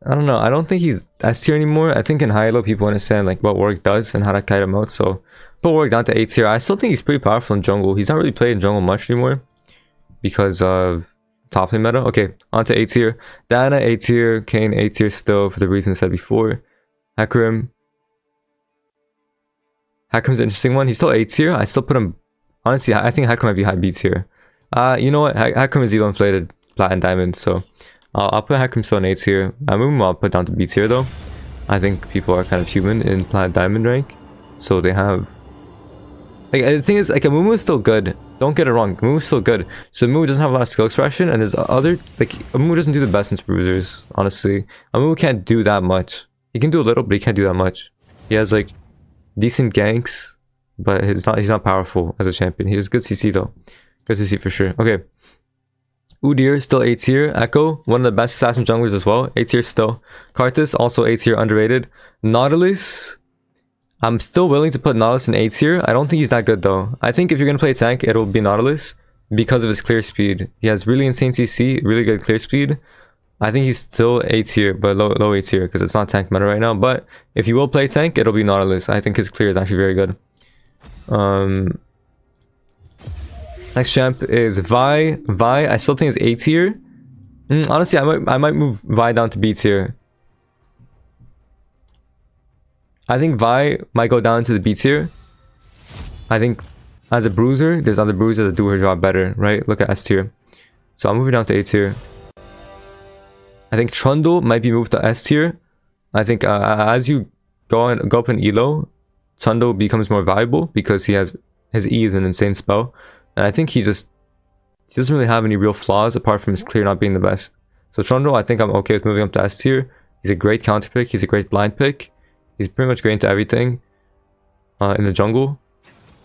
I don't know. I don't think he's S tier anymore. I think in high elo people understand like what Warwick does and how to kite him out. So put Warwick down to A tier. I still think he's pretty powerful in jungle. He's not really played in jungle much anymore because of top lane meta. Okay, on to A tier. Diana A tier. Kayn A tier still for the reasons I said before. Hecarim. Hecarim's an interesting one. He's still A tier. I still put him, honestly, I think Hecarim might be high B tier. You know what? Hecarim is elo inflated, Plat and diamond, so I'll put Hecarim still in A tier. I'll put down to B tier though. I think people are kind of human in Plat and diamond rank, so they have like the thing is like Amumu is still good. Don't get it wrong, Amumu is still good. So Amumu doesn't have a lot of skill expression, and there's other like Amumu doesn't do the best in bruisers. Honestly, Amumu can't do that much. He can do a little, but he can't do that much. He has like decent ganks, but he's not powerful as a champion. He has good CC though. Good to see for sure. Okay. Udyr still A tier. Echo, one of the best assassin junglers as well. A tier still. Karthus, also A tier, underrated. Nautilus, I'm still willing to put Nautilus in A tier. I don't think he's that good though. I think if you're going to play tank, it'll be Nautilus because of his clear speed. He has really insane CC, really good clear speed. I think he's still A tier, but low A tier because it's not tank meta right now. But if you will play tank, it'll be Nautilus. I think his clear is actually very good. Next champ is Vi. Vi, I still think is A tier. Honestly, I might move Vi down to B tier. I think Vi might go down to the B tier. I think as a bruiser, there's other bruisers that do her job better, right? Look at S tier. So I'm moving down to A tier. I think Trundle might be moved to S tier. I think as you go up in elo, Trundle becomes more valuable because he has his E is an insane spell. And I think he doesn't really have any real flaws apart from his clear not being the best. So Trundle, I think I'm okay with moving up to S tier. He's a great counter pick. He's a great blind pick. He's pretty much great into everything in the jungle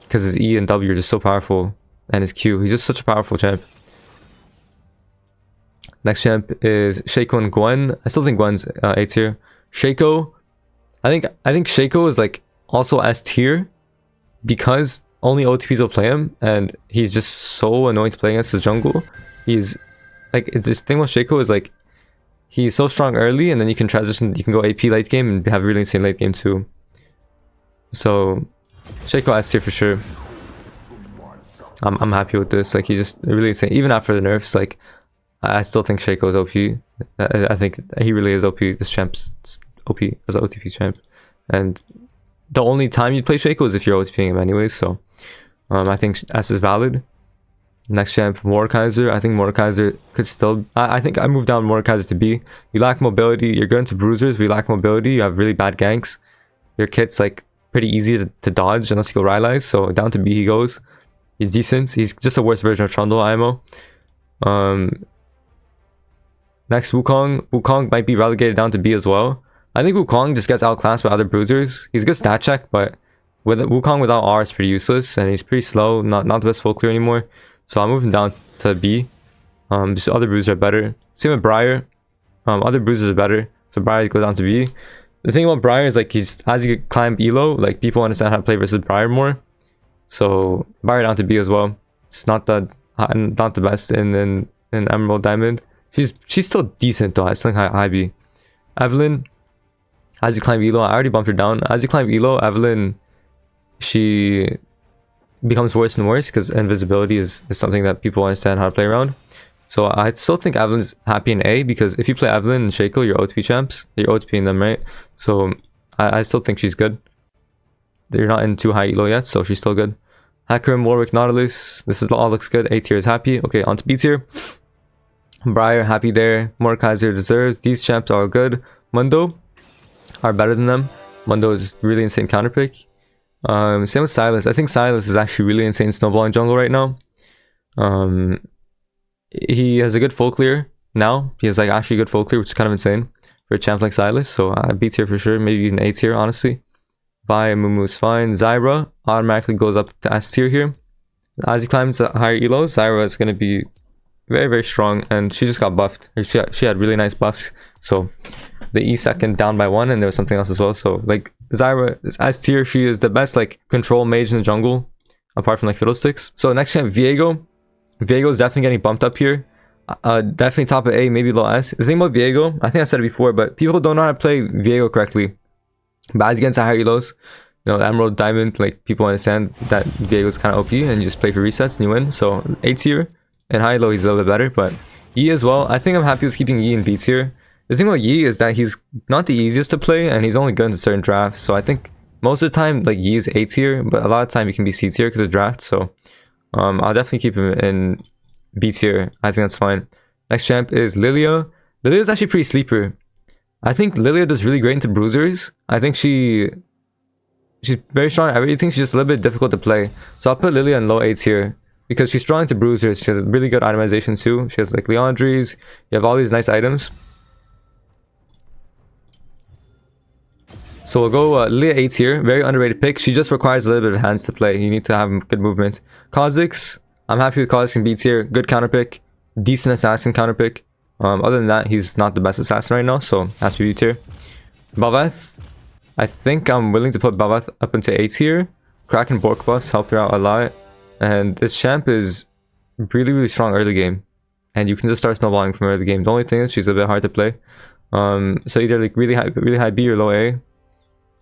because his E and W are just so powerful, and his Q. He's just such a powerful champ. Next champ is Shaco and Gwen. I still think Gwen's A tier. Shaco, I think Shaco is like also S tier because only OTPs will play him, and he's just so annoying to play against the jungle. He's like, the thing with Shaco is like he's so strong early, and then you can transition. You can go AP late game and have a really insane late game too. So Shaco S tier for sure. I'm happy with this. Like, he just really insane. Even after the nerfs, like I still think Shaco is OP. I think he really is OP. This champ's OP as an OTP champ, and the only time you play Shaco is if you're OTPing him anyways. So I think S is valid. Next champ, Mordekaiser. I think Mordekaiser could still... I think I moved down Mordekaiser to B. You lack mobility. You're good into bruisers, but you lack mobility. You have really bad ganks. Your kit's like pretty easy to dodge unless you go Rylai's. So down to B he goes. He's decent. He's just a worse version of Trundle IMO. Next, Wukong. Wukong might be relegated down to B as well. I think Wukong just gets outclassed by other bruisers. He's a good stat check, but with Wukong without R is pretty useless, and he's pretty slow. Not the best full clear anymore. So I'm moving down to B. Just other bruisers are better. Same with Briar. Other bruisers are better. So Briar goes down to B. The thing about Briar is like as you climb elo, like people understand how to play versus Briar more. So Briar down to B as well. It's not the best in Emerald Diamond. She's still decent though. I still think high B. Evelyn, as you climb elo, I already bumped her down. As you climb elo, Evelyn, she becomes worse and worse because invisibility is something that people understand how to play around. So I still think Evelyn's happy in A because if you play Evelyn and Shaco, you're OTP champs. You're OTPing them, right? So I still think she's good. They're not in too high elo yet, so she's still good. Hecarim, Warwick, Nautilus. This is all looks good. A tier is happy. Okay, on to B tier. Briar, happy there. Mordekaiser deserves. These champs are good. Mundo are better than them. Mundo is really insane counter pick. Same with Silas. I think Silas is actually really insane snowballing jungle right now. He has a good full clear now. He has like actually good full clear, which is kind of insane for a champ like Silas. So B tier for sure, maybe even A tier honestly. Vi and Mumu is fine. Zyra automatically goes up to S tier here. As he climbs to higher elos, Zyra is going to be very, very strong, and she just got buffed. She had really nice buffs. So the E second down by 1, and there was something else as well. So like Zyra is S tier. She is the best like control mage in the jungle, apart from like Fiddlesticks. So next champ, Viego. Viego is definitely getting bumped up here. Definitely top of A, maybe low S. The thing about Viego, I think I said it before, but people don't know how to play Viego correctly. But as you get into higher elos, you know, Emerald, Diamond, like people understand that Viego is kind of OP, and you just play for resets and you win. So A tier. And high low he's a little bit better, but Yi as well. I think I'm happy with keeping Yi in B tier. The thing about Yi is that he's not the easiest to play, and he's only good in certain drafts. So I think most of the time like Yi is A tier, but a lot of time he can be C tier because of draft. So I'll definitely keep him in B tier. I think that's fine. Next champ is Lilia. Lilia is actually pretty sleeper. I think Lilia does really great into bruisers. I think she's very strong at everything. She's just a little bit difficult to play. So I'll put Lilia in low A tier. Because she's strong into bruisers. She has really good itemization too. She has like Leandries. You have all these nice items. So we'll go Lilia A tier. Very underrated pick. She just requires a little bit of hands to play. You need to have good movement. Kha'Zix. I'm happy with Kha'Zix in B tier. Good counter pick. Decent assassin counter pick. Other than that, he's not the best assassin right now. So has to be B tier. Bel'Veth. I think I'm willing to put Bel'Veth up into A tier. Kraken Bork buffs helped her out a lot. And this champ is really, really strong early game. And you can just start snowballing from early game. The only thing is she's a bit hard to play. So either like really high B or low A.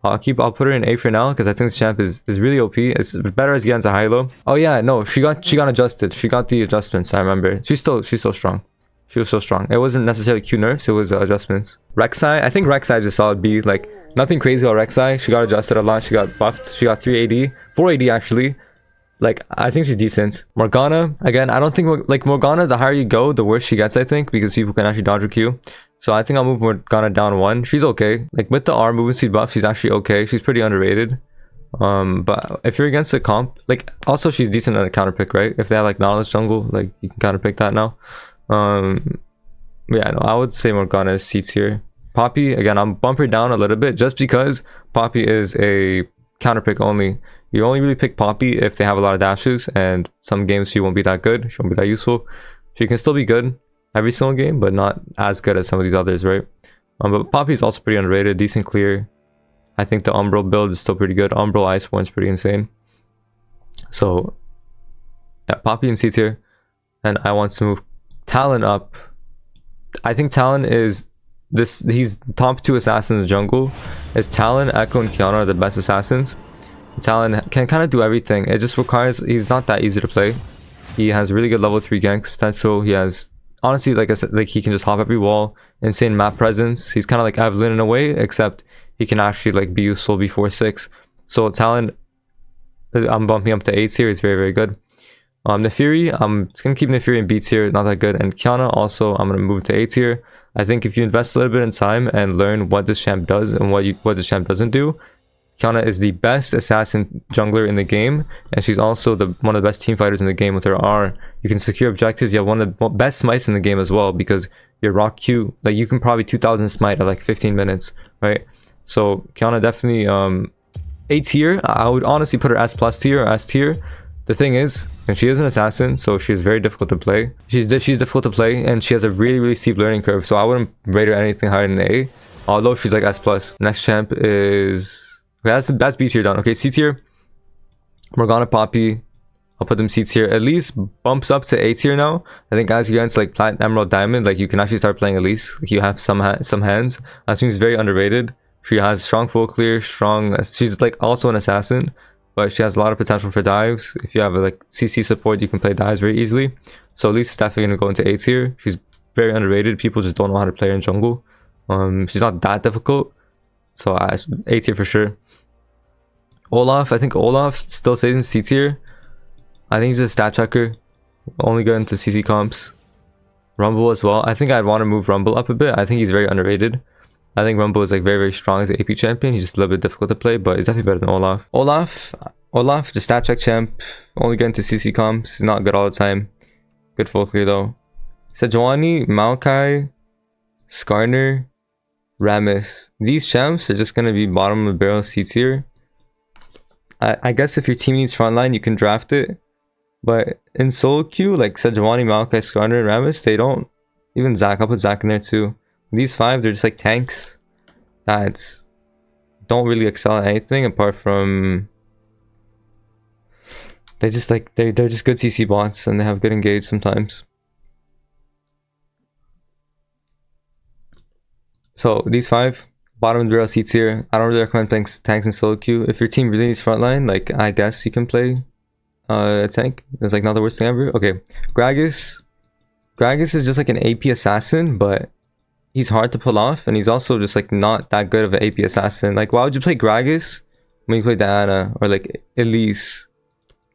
I'll put her in A for now because I think this champ is really OP. It's better as you get into high low. Oh yeah, no, she got adjusted. She got the adjustments, I remember. She's still strong. She was so strong. It wasn't necessarily Q nerfs, it was adjustments. Rek'Sai, I think Rek'Sai just solid B. Like nothing crazy about Rek'Sai. She got adjusted a lot. She got buffed. She got 3 AD, 4 AD actually. Like, I think she's decent. Morgana, again, I don't think, like, Morgana, the higher you go, the worse she gets, I think, because people can actually dodge her Q. So I think I'll move Morgana down 1. She's okay. Like, with the R movement speed buff, she's actually okay. She's pretty underrated. But if you're against a comp, like, also she's decent at a counter pick, right? If they have, like, Nautilus jungle, like, you can counter pick that now. Yeah, no, I would say Morgana is C tier. Poppy, again, I'm bump her down a little bit just because Poppy is a counter pick only. You only really pick Poppy if they have a lot of dashes, and some games she won't be that good. She won't be that useful. She can still be good every single game, but not as good as some of these others, right? But Poppy is also pretty underrated, decent clear. I think the Umbral build is still pretty good. Umbral Iceborne's pretty insane. So, yeah, Poppy in C tier. And I want to move Talon up. I think Talon is this. He's top 2 assassins in the jungle. Is Talon, Echo, and Kiana are the best assassins. Talon can kind of do everything. It just requires, he's not that easy to play. He has really good level 3 ganks potential. He has, honestly, like I said, like he can just hop every wall. Insane map presence. He's kind of like Evelyn in a way, except he can actually like be useful before 6. So Talon, I'm bumping up to 8 tier. It's very, very good. Nefiri, I'm just gonna keep Nefiri in B tier, not that good. And Kiana also, I'm gonna move to A tier. I think if you invest a little bit in time and learn what this champ does and what this champ doesn't do, Kiana is the best assassin jungler in the game, and she's also one of the best team fighters in the game with her R. You can secure objectives. You have one of the best smites in the game as well, because your rock Q, like you can probably 2000 smite at like 15 minutes, right? So Kiana definitely A tier. I would honestly put her S plus tier or S tier. The thing is, and she is an assassin, so she's very difficult to play. She's difficult to play, and she has a really, really steep learning curve, so I wouldn't rate her anything higher than A, although she's like S plus. Next champ is, okay, that's B tier done. Okay, C tier, Morgana, Poppy, I'll put them C tier. At least bumps up to A tier now. I think as you get into like Plat, Emerald, Diamond, like you can actually start playing Elise. Like you have some hands. I think she's very underrated. She has strong full clear, she's like also an assassin, but she has a lot of potential for dives. If you have like CC support, you can play dives very easily. So Elise is definitely gonna go into A tier. She's very underrated. People just don't know how to play her in jungle. She's not that difficult, so A tier for sure. Olaf, I think Olaf still stays in C tier. I think he's a stat checker, only good into CC comps. Rumble as well. I think I'd want to move Rumble up a bit. I think he's very underrated. I think Rumble is like very, very strong as an AP champion. He's just a little bit difficult to play, but he's definitely better than Olaf. Olaf, the stat check champ, only good into CC comps. He's not good all the time. Good full clear though. Sejuani, Maokai, Skarner, Rammus. These champs are just gonna be bottom of the barrel C tier. I guess if your team needs frontline, you can draft it. But in solo queue, like Sejuani, Maokai, Skarner, and Rammus, they don't. Even Zac, I'll put Zac in there too. These 5, they're just like tanks that don't really excel at anything apart from they're just good CC bots and they have good engage sometimes. So these 5, bottom of the barrel C tier. I don't really recommend playing tanks in solo queue. If your team really needs frontline, like I guess you can play a tank. It's like not the worst thing ever. Okay, Gragas is just like an AP assassin, but he's hard to pull off, and he's also just like not that good of an AP assassin. Like, why would you play Gragas when you play Diana or like Elise?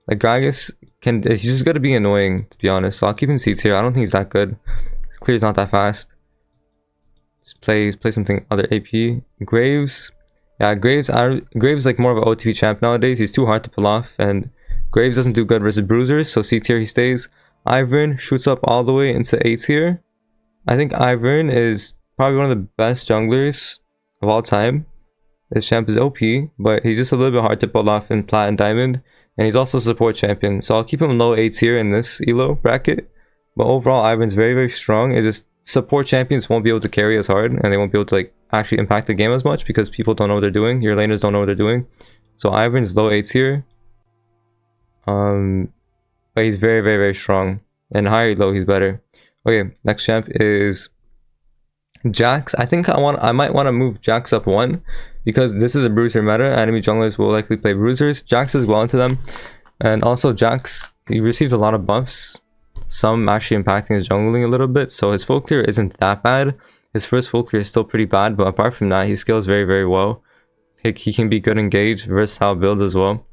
Like Gragas he's just gotta be annoying, to be honest. So I'll keep him C tier. I don't think he's that good. Clear's not that fast. Just play something other AP. Graves, yeah, Graves is like more of an OTP champ nowadays. He's too hard to pull off, and Graves doesn't do good versus bruisers, so C tier he stays. Ivern shoots up all the way into A tier. I think Ivern is probably one of the best junglers of all time. His champ is OP, but he's just a little bit hard to pull off in Plat and Diamond. And he's also a support champion. So I'll keep him low A tier in this ELO bracket. But overall, Ivern's very, very strong. It just support champions won't be able to carry as hard, and they won't be able to like actually impact the game as much because people don't know what they're doing. Your laners don't know what they're doing. So Ivern's low A tier. But he's very, very, very strong. And higher low, he's better. Okay, next champ is Jax. I think I might want to move Jax up 1 because this is a bruiser meta. Enemy junglers will likely play bruisers. Jax is well into them, and also Jax, he receives a lot of buffs, some actually impacting his jungling a little bit. So his full clear isn't that bad. His first full clear is still pretty bad, but apart from that, he scales very, very well. He can be good engaged, versatile build as well.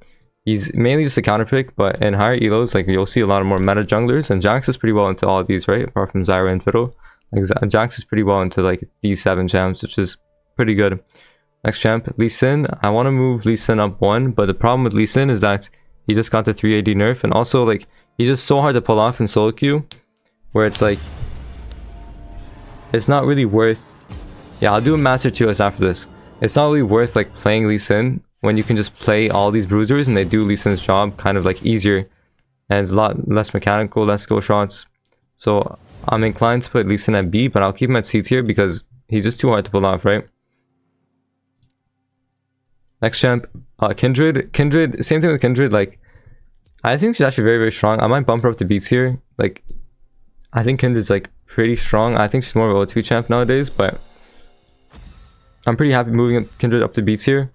He's mainly just a counter pick, but in higher elos, like you'll see a lot of more meta junglers, and Jax is pretty well into all of these, right? Apart from Zyra and Fiddle. Like Jax is pretty well into like these 7 champs, which is pretty good. Next champ, Lee Sin. I want to move Lee Sin up 1, but the problem with Lee Sin is that he just got the 380 nerf, and also like he's just so hard to pull off in solo queue, where it's like it's not really worth. Yeah, I'll do a Master 2S after this. It's not really worth like playing Lee Sin when you can just play all these bruisers and they do Lee Sin's job kind of like easier, and it's a lot less mechanical, less skill shots. So I'm inclined to put Lee Sin at B, but I'll keep him at C tier because he's just too hard to pull off, right? Next champ, Kindred. Kindred, same thing with Kindred. Like, I think she's actually very, very strong. I might bump her up to B tier. Like, I think Kindred's like pretty strong. I think she's more of a O2 champ nowadays, but I'm pretty happy moving Kindred up to B tier.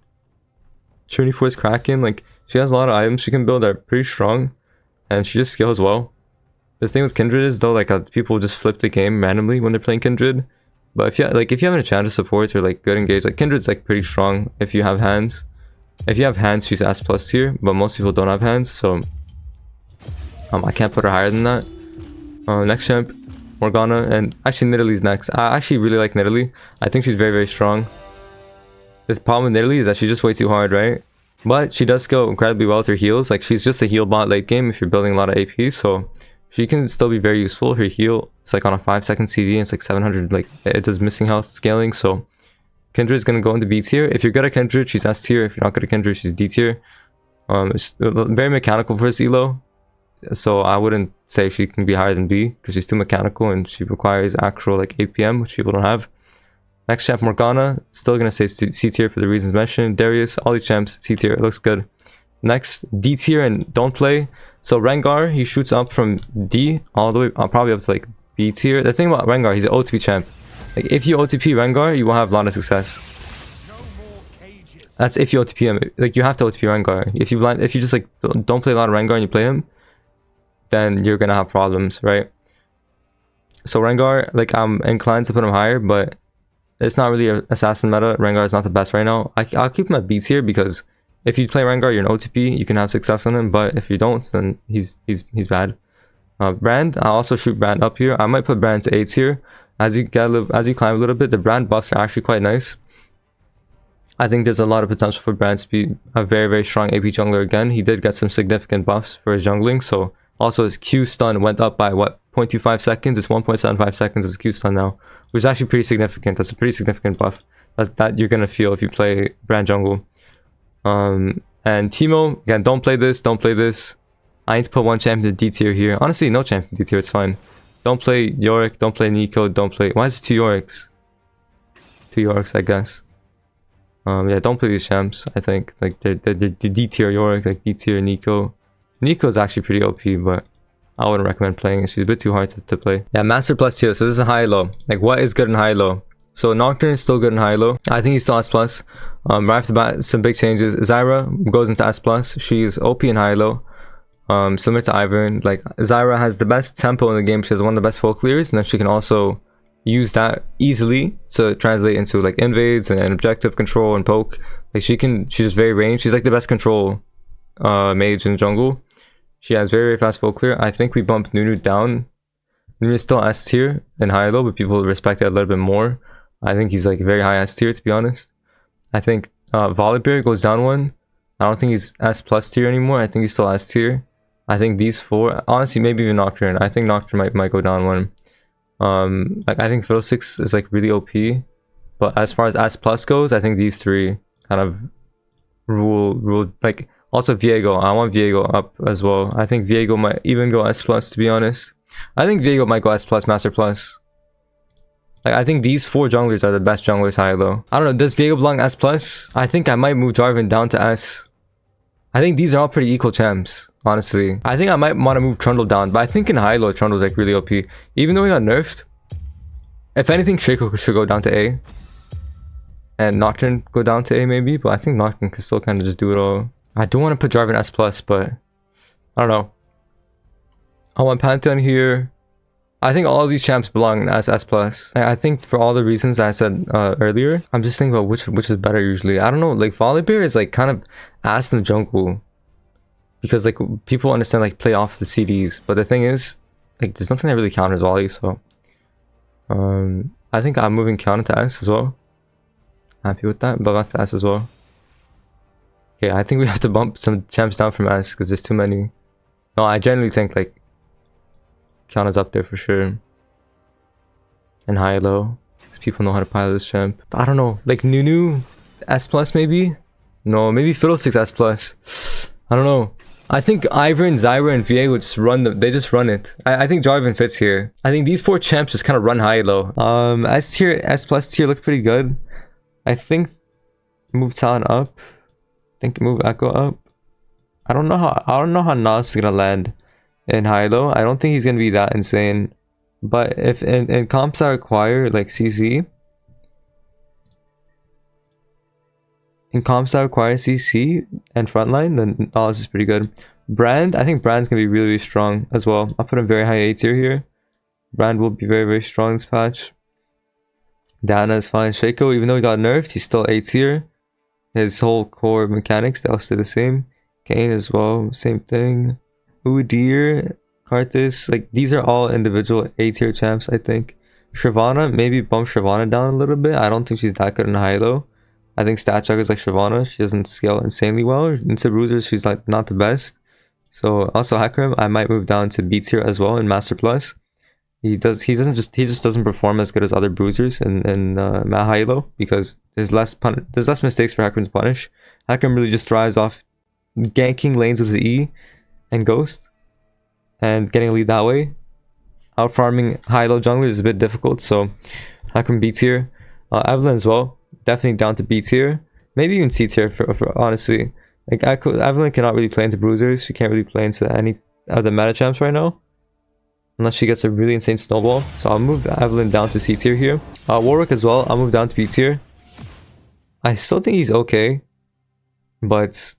Trinity Force Kraken, like, she has a lot of items she can build that are pretty strong, and she just scales well. The thing with Kindred is though, like, people just flip the game randomly when they're playing Kindred. But if you have an enchanter support or like good engage, like Kindred's like pretty strong if you have hands. If you have hands, she's S+ tier, but most people don't have hands, so I can't put her higher than that. Next champ, Morgana, and actually Nidalee's next. I actually really like Nidalee. I think she's very, very strong. The problem with Nidalee is that she's just way too hard, right? But she does go incredibly well with her heals. Like, she's just a heal bot late game if you're building a lot of AP, so she can still be very useful. Her heal is like on a 5-second CD, and it's like 700, like it does missing health scaling. So Kindred's gonna go into B tier. If you're good at Kindred, she's S tier. If you're not good at Kindred, she's D tier. It's very mechanical for this elo, so I wouldn't say she can be higher than B because she's too mechanical and she requires actual like APM, which people don't have. Next champ, Morgana, still gonna say C tier for the reasons mentioned. Darius, all these champs C tier. It looks good. Next, D tier and don't play. So Rengar, he shoots up from D all the way, probably up to like B tier. The thing about Rengar, he's an OTP champ. Like, if you OTP Rengar, you will have a lot of success. That's if you OTP him. Like, you have to OTP Rengar. If you just like don't play a lot of Rengar and you play him, then you're gonna have problems, right? So Rengar, like, I'm inclined to put him higher, but it's not really an assassin meta. Rengar is not the best right now. I'll keep him at B tier because if you play Rengar, you're an OTP, you can have success on him, but if you don't, then he's bad. Brand, I'll also shoot Brand up here. I might put Brand to A tier. As you climb a little bit, the Brand buffs are actually quite nice. I think there's a lot of potential for Brand to be a very, very strong AP jungler again. He did get some significant buffs for his jungling, so also his Q stun went up by what, 0.25 seconds? It's 1.75 seconds as Q stun now, which is actually pretty significant. That's a pretty significant buff that you're gonna feel if you play Brand jungle. And Teemo, again, don't play this. I need to put one champion to D tier here. Honestly, no champion D tier, it's fine. Don't play Yorick, don't play Nico, don't play... Why is it 2 Yoricks? 2 Yoricks, I guess. Yeah, don't play these champs, I think. Like, they're D tier Yorick, like D tier Nico. Nico's actually pretty OP, but I wouldn't recommend playing it. She's a bit too hard to play. Yeah, Master Plus tier, so this is a high-low. Like, what is good in high-low? So Nocturne is still good in high-low. I think he's still S+. Right off the bat, some big changes. Zyra goes into S+. She's OP in high-low. Similar to Ivern. Like, Zyra has the best tempo in the game. She has one of the best folk clears, and then she can also use that easily to translate into like invades and objective control and poke. Like, she's just very ranged. She's like the best control mage in jungle. She has very, very fast folk clear. I think we bumped Nunu down. Nunu is still S tier in high-low, but people respect it a little bit more. I think he's like very high S tier, to be honest. I think Volibear goes down 1. I don't think he's S+ tier anymore. I think he's still S tier. I think these 4, honestly, maybe even Nocturne. I think Nocturne might go down 1. Like, I think Fiddlesticks is like really OP, but as far as S+ goes, I think these 3 kind of rule. Like, also Viego. I want Viego up as well. I think Viego might even go S+, to be honest. I think Viego might go S+, Master Plus. Like, I think these 4 junglers are the best junglers high-low. I don't know, does Viego belong S+? I think I might move Jarvan down to S. I think these are all pretty equal champs, honestly. I think I might want to move Trundle down, but I think in high-low, Trundle's like really OP. Even though he got nerfed, if anything, Shaco should go down to A. And Nocturne go down to A maybe, but I think Nocturne can still kind of just do it all. I do want to put Jarvan S+, but I don't know. I want Pantheon here. I think all of these champs belong as S+. I think for all the reasons I said earlier, I'm just thinking about which is better usually. I don't know, like Volibear is like kind of ass in the jungle. because like people understand like play off the CDs, but the thing is like there's nothing that really counters volley. So I think I'm moving counter to S as well. Happy with that, but back to S as well. Okay, I think we have to bump some champs down from S because there's too many. No, I generally think like counter's up there for sure. And high low, because people know how to pilot this champ. But I don't know, like Nunu S plus maybe? No, maybe Fiddlesticks S plus. I don't know. I think Ivern, Zyra, and VA would just run they just run it. I think Jarvan fits here. I think these 4 champs just kind of run high low. S tier, S plus tier look pretty good. I think move Talon up. I think move Echo up. I don't know how Nas is gonna land in high low. I don't think he's gonna be that insane. But if in comps that require like CC, in comps that require CC and frontline, then Nas is pretty good. Brand, I think Brand's gonna be really, really strong as well. I'll put him very high A tier here. Brand will be very, very strong this patch. Dana is fine. Shaco, even though he got nerfed, he's still A tier. His whole core mechanics, they'll stay the same. Kane as well, same thing. Udyr, Karthus, like these are all individual A tier champs, I think. Shyvana, maybe bump Shyvana down a little bit. I don't think she's that good in high low. I think stat checkers like Shyvana, she doesn't scale insanely well. Into bruisers, she's like not the best. So also hecarim, I might move down to B tier as well in Master Plus. He just doesn't perform as good as other bruisers in high low because there's less mistakes for hecarim to punish. Hecarim really just thrives off ganking lanes with the E and Ghost and getting a lead that way. Out farming high low junglers is a bit difficult, so hecarim B tier. Evelyn as well, definitely down to B tier, maybe even C tier for honestly. Like Evelyn cannot really play into bruisers. She can't really play into any of the meta champs right now unless she gets a really insane snowball. So I'll move Evelyn down to C tier here. Warwick as well, I'll move down to B tier. I still think he's okay, but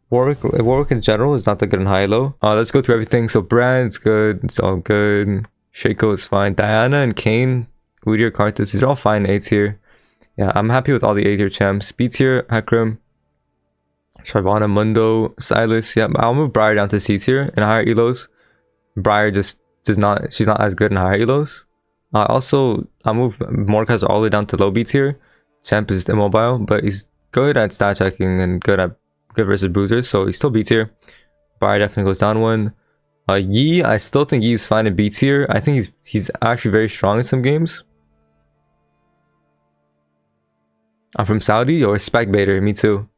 Warwick in general is not that good in high low. Let's go through everything. So Brand's good, it's all good. Shaco is fine. Diana and Kane, Udyr, Karthus, these are all fine A tier. Yeah, I'm happy with all the A tier champs. B tier, hecarim, Shyvana, Mundo, Silas. Yeah, I'll move Briar down to C tier in higher elos. Briar just she's not as good in higher elos. Also, I'll move Mordekaiser all the way down to low B tier. Champ is immobile, but he's good at stat checking and good versus bruisers, so he's still B tier. Briar definitely goes down one. Yi, I still think Yi's fine in B tier. I think he's actually very strong in some games. I'm from Saudi or Spec Baiter, me too.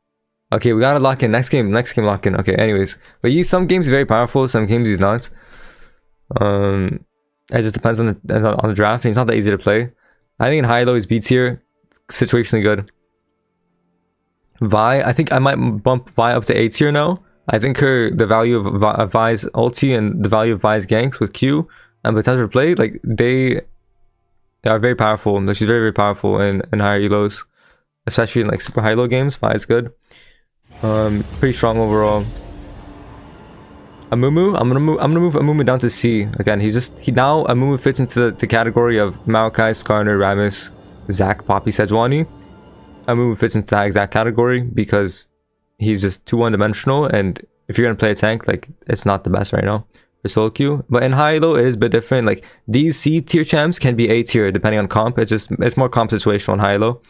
Okay, we gotta lock in. Next game lock in. Okay, anyways. But Yi, some games very powerful, some games he's not. It just depends on the draft, and he's not that easy to play. I think in high low he's B tier, situationally good. Vi, I think I might bump Vi up to A tier now. I think the value of Vi's ulti and the value of Vi's ganks with Q and potential play, like they are very powerful. She's very, very powerful in higher elos, especially in like super high low games. Vi is good. Pretty strong overall. Amumu, I'm gonna move Amumu down to C again. Now Amumu fits into the category of Maokai, Skarner, Rammus, Zac, Poppy, Sejuani. Amumu fits into that exact category because he's just too one-dimensional, and if you're gonna play a tank, like it's not the best right now for solo queue. But in high low it is a bit different. Like these C tier champs can be A tier depending on comp. It's more comp situational in high low.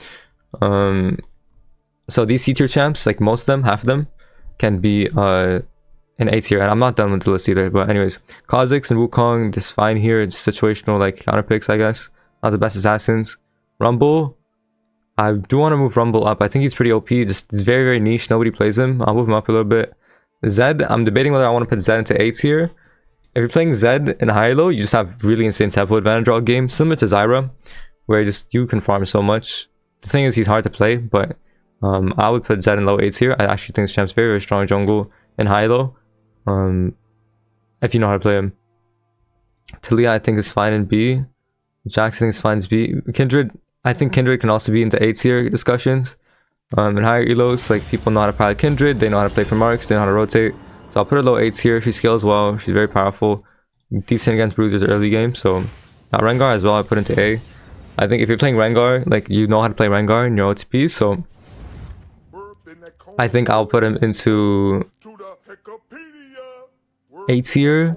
So these C tier champs, like most of them, half of them, can be in A tier, and I'm not done with the list either. But anyways, Kha'Zix and Wukong just fine here. It's situational like counter picks, I guess. Not the best assassins. Rumble, I do want to move Rumble up. I think he's pretty OP. Just it's very, very niche. Nobody plays him. I'll move him up a little bit. Zed, I'm debating whether I want to put Zed into A tier. If you're playing Zed in high low, you just have really insane tempo advantage all game, similar to Zyra, where you can farm so much. The thing is, he's hard to play, but I would put Zed in low A tier. I actually think this champ's very, very strong jungle in high low. If you know how to play him. Talia, I think is fine in B. Jackson is fine as B. Kindred, I think Kindred can also be into A tier discussions. In higher elos, like people know how to pilot Kindred, they know how to play for marks, they know how to rotate. So I'll put her low 8s here. She scales well, she's very powerful, decent against bruisers early game. So Rengar as well, I put into A. I think if you're playing Rengar, like you know how to play Rengar in your OTP, so I think I'll put him into A tier.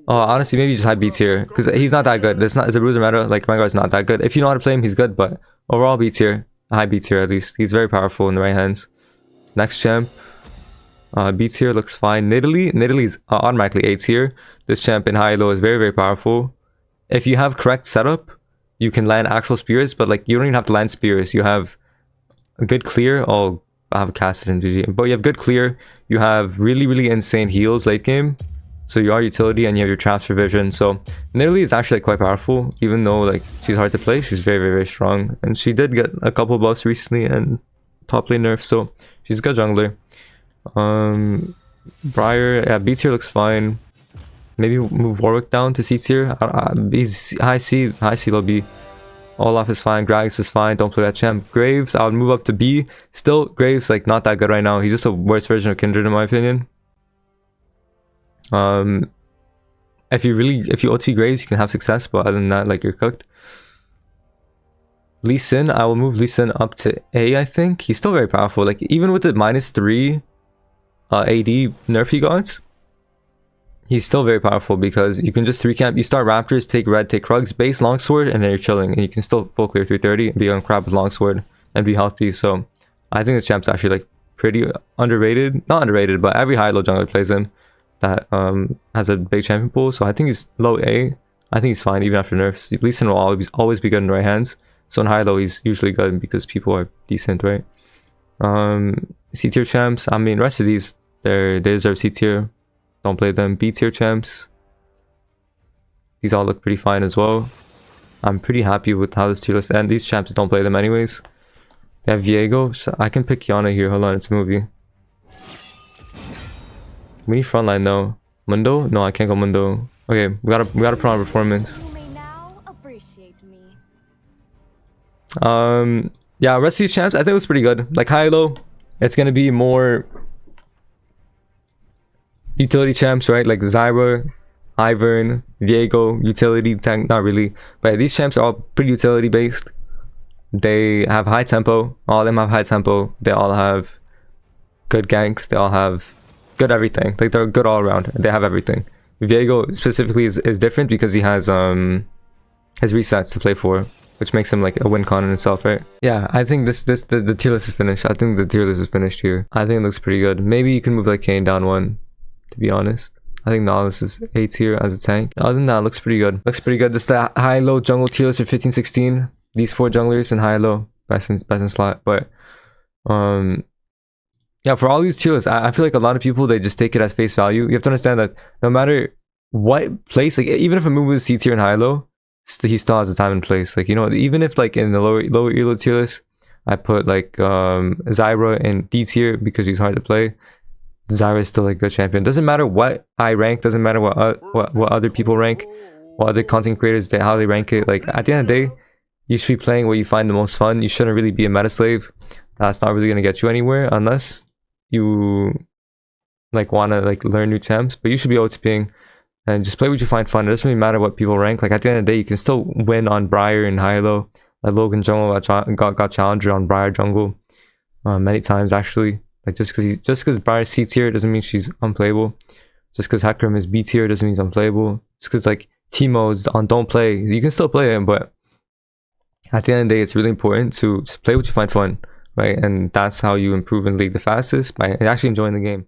Oh, honestly, maybe just high B tier because he's not that good. It's not as a bruiser meta. Like my guard's not that good. If you know how to play him, he's good. But overall, B tier, high B tier at least. He's very powerful in the right hands. Next champ, B tier looks fine. Nidalee's automatically A tier. This champ in high low is very powerful. If you have correct setup, you can land actual spears. But like you don't even have to land spears. You have a good clear. Oh, I have casted in GG. But you have good clear. You have really insane heals late game. So you are utility and you have your traps for vision. So Nidalee is actually like, quite powerful. Even though like she's hard to play, she's very strong. And she did get a couple buffs recently and top lane nerf. So she's a good jungler. Briar, yeah, B tier looks fine. Maybe move Warwick down to C tier. He's high C, low B. Olaf is fine, Gragas is fine, don't play that champ. Graves, I would move up to B. Still, Graves like not that good right now. He's just a worse version of Kindred in my opinion. If you OT Graves, you can have success, but other than that, like you're cooked. Lee Sin, I will move Lee Sin up to A, I think. He's still very powerful. Like even with the -3 AD nerf he got, he's still very powerful because you can just 3-camp. You start Raptors, take red, take Krugs, base longsword, and then you're chilling. And you can still full clear 330 and be on crab with longsword and be healthy. So I think this champ's actually like pretty underrated. Not underrated, but every high low jungler plays him that has a big champion pool. So I think he's low A. I think he's fine even after nerfs. Lee Sin will always be good in the right hands. So in high low he's usually good because people are decent, right? C tier champs, I mean rest of these they deserve C tier. Don't play them. B tier champs, these all look pretty fine as well. I'm pretty happy with how this tier list, and these champs don't play them anyways. They have Viego. I can pick Kiana here. Hold on, it's a movie. We need frontline though. Mundo? No, I can't go Mundo. Okay, we gotta put on performance. Yeah, rest of these champs, I think it's pretty good. Like high low, it's gonna be more utility champs, right? Like Zyra, Ivern, Viego, utility tank, not really. But these champs are all pretty utility based. They have high tempo. All of them have high tempo. They all have good ganks. They all have good everything. Like they're good all around. They have everything. Viego specifically is different because he has resets to play for, which makes him like a win con in itself, right? Yeah, I think the tier list is finished. I think the tier list is finished here. I think it looks pretty good. Maybe you can move like Kane down one, to be honest. I think Nautilus is A tier as a tank. Other than that, it looks pretty good. Looks pretty good. This is the high low jungle tier list for 15-16. These 4 junglers in high low, best in slot. But yeah, for all these tier lists, I feel like a lot of people, they just take it as face value. You have to understand that no matter what place, like even if a move is C tier and high low, he still has a time and place. Like, you know, even if like in the lower elo tier list, I put like Zyra in D tier because he's hard to play. Zyra is still a good champion. Doesn't matter what I rank, doesn't matter what other people rank, what other content creators, how they rank it. Like at the end of the day, you should be playing what you find the most fun. You shouldn't really be a meta slave. That's not really gonna get you anywhere unless you like wanna like learn new champs. But you should be OTPing and just play what you find fun. It doesn't really matter what people rank. Like at the end of the day, you can still win on Briar and high-low. Like Logan Jungle got challenger on Briar Jungle many times actually. Like just because Briar's C tier doesn't mean she's unplayable. Just because hecarim is B tier doesn't mean she's unplayable. Just because like T-mode's on don't play, you can still play him, but at the end of the day, it's really important to just play what you find fun, right? And that's how you improve in League the fastest, by actually enjoying the game.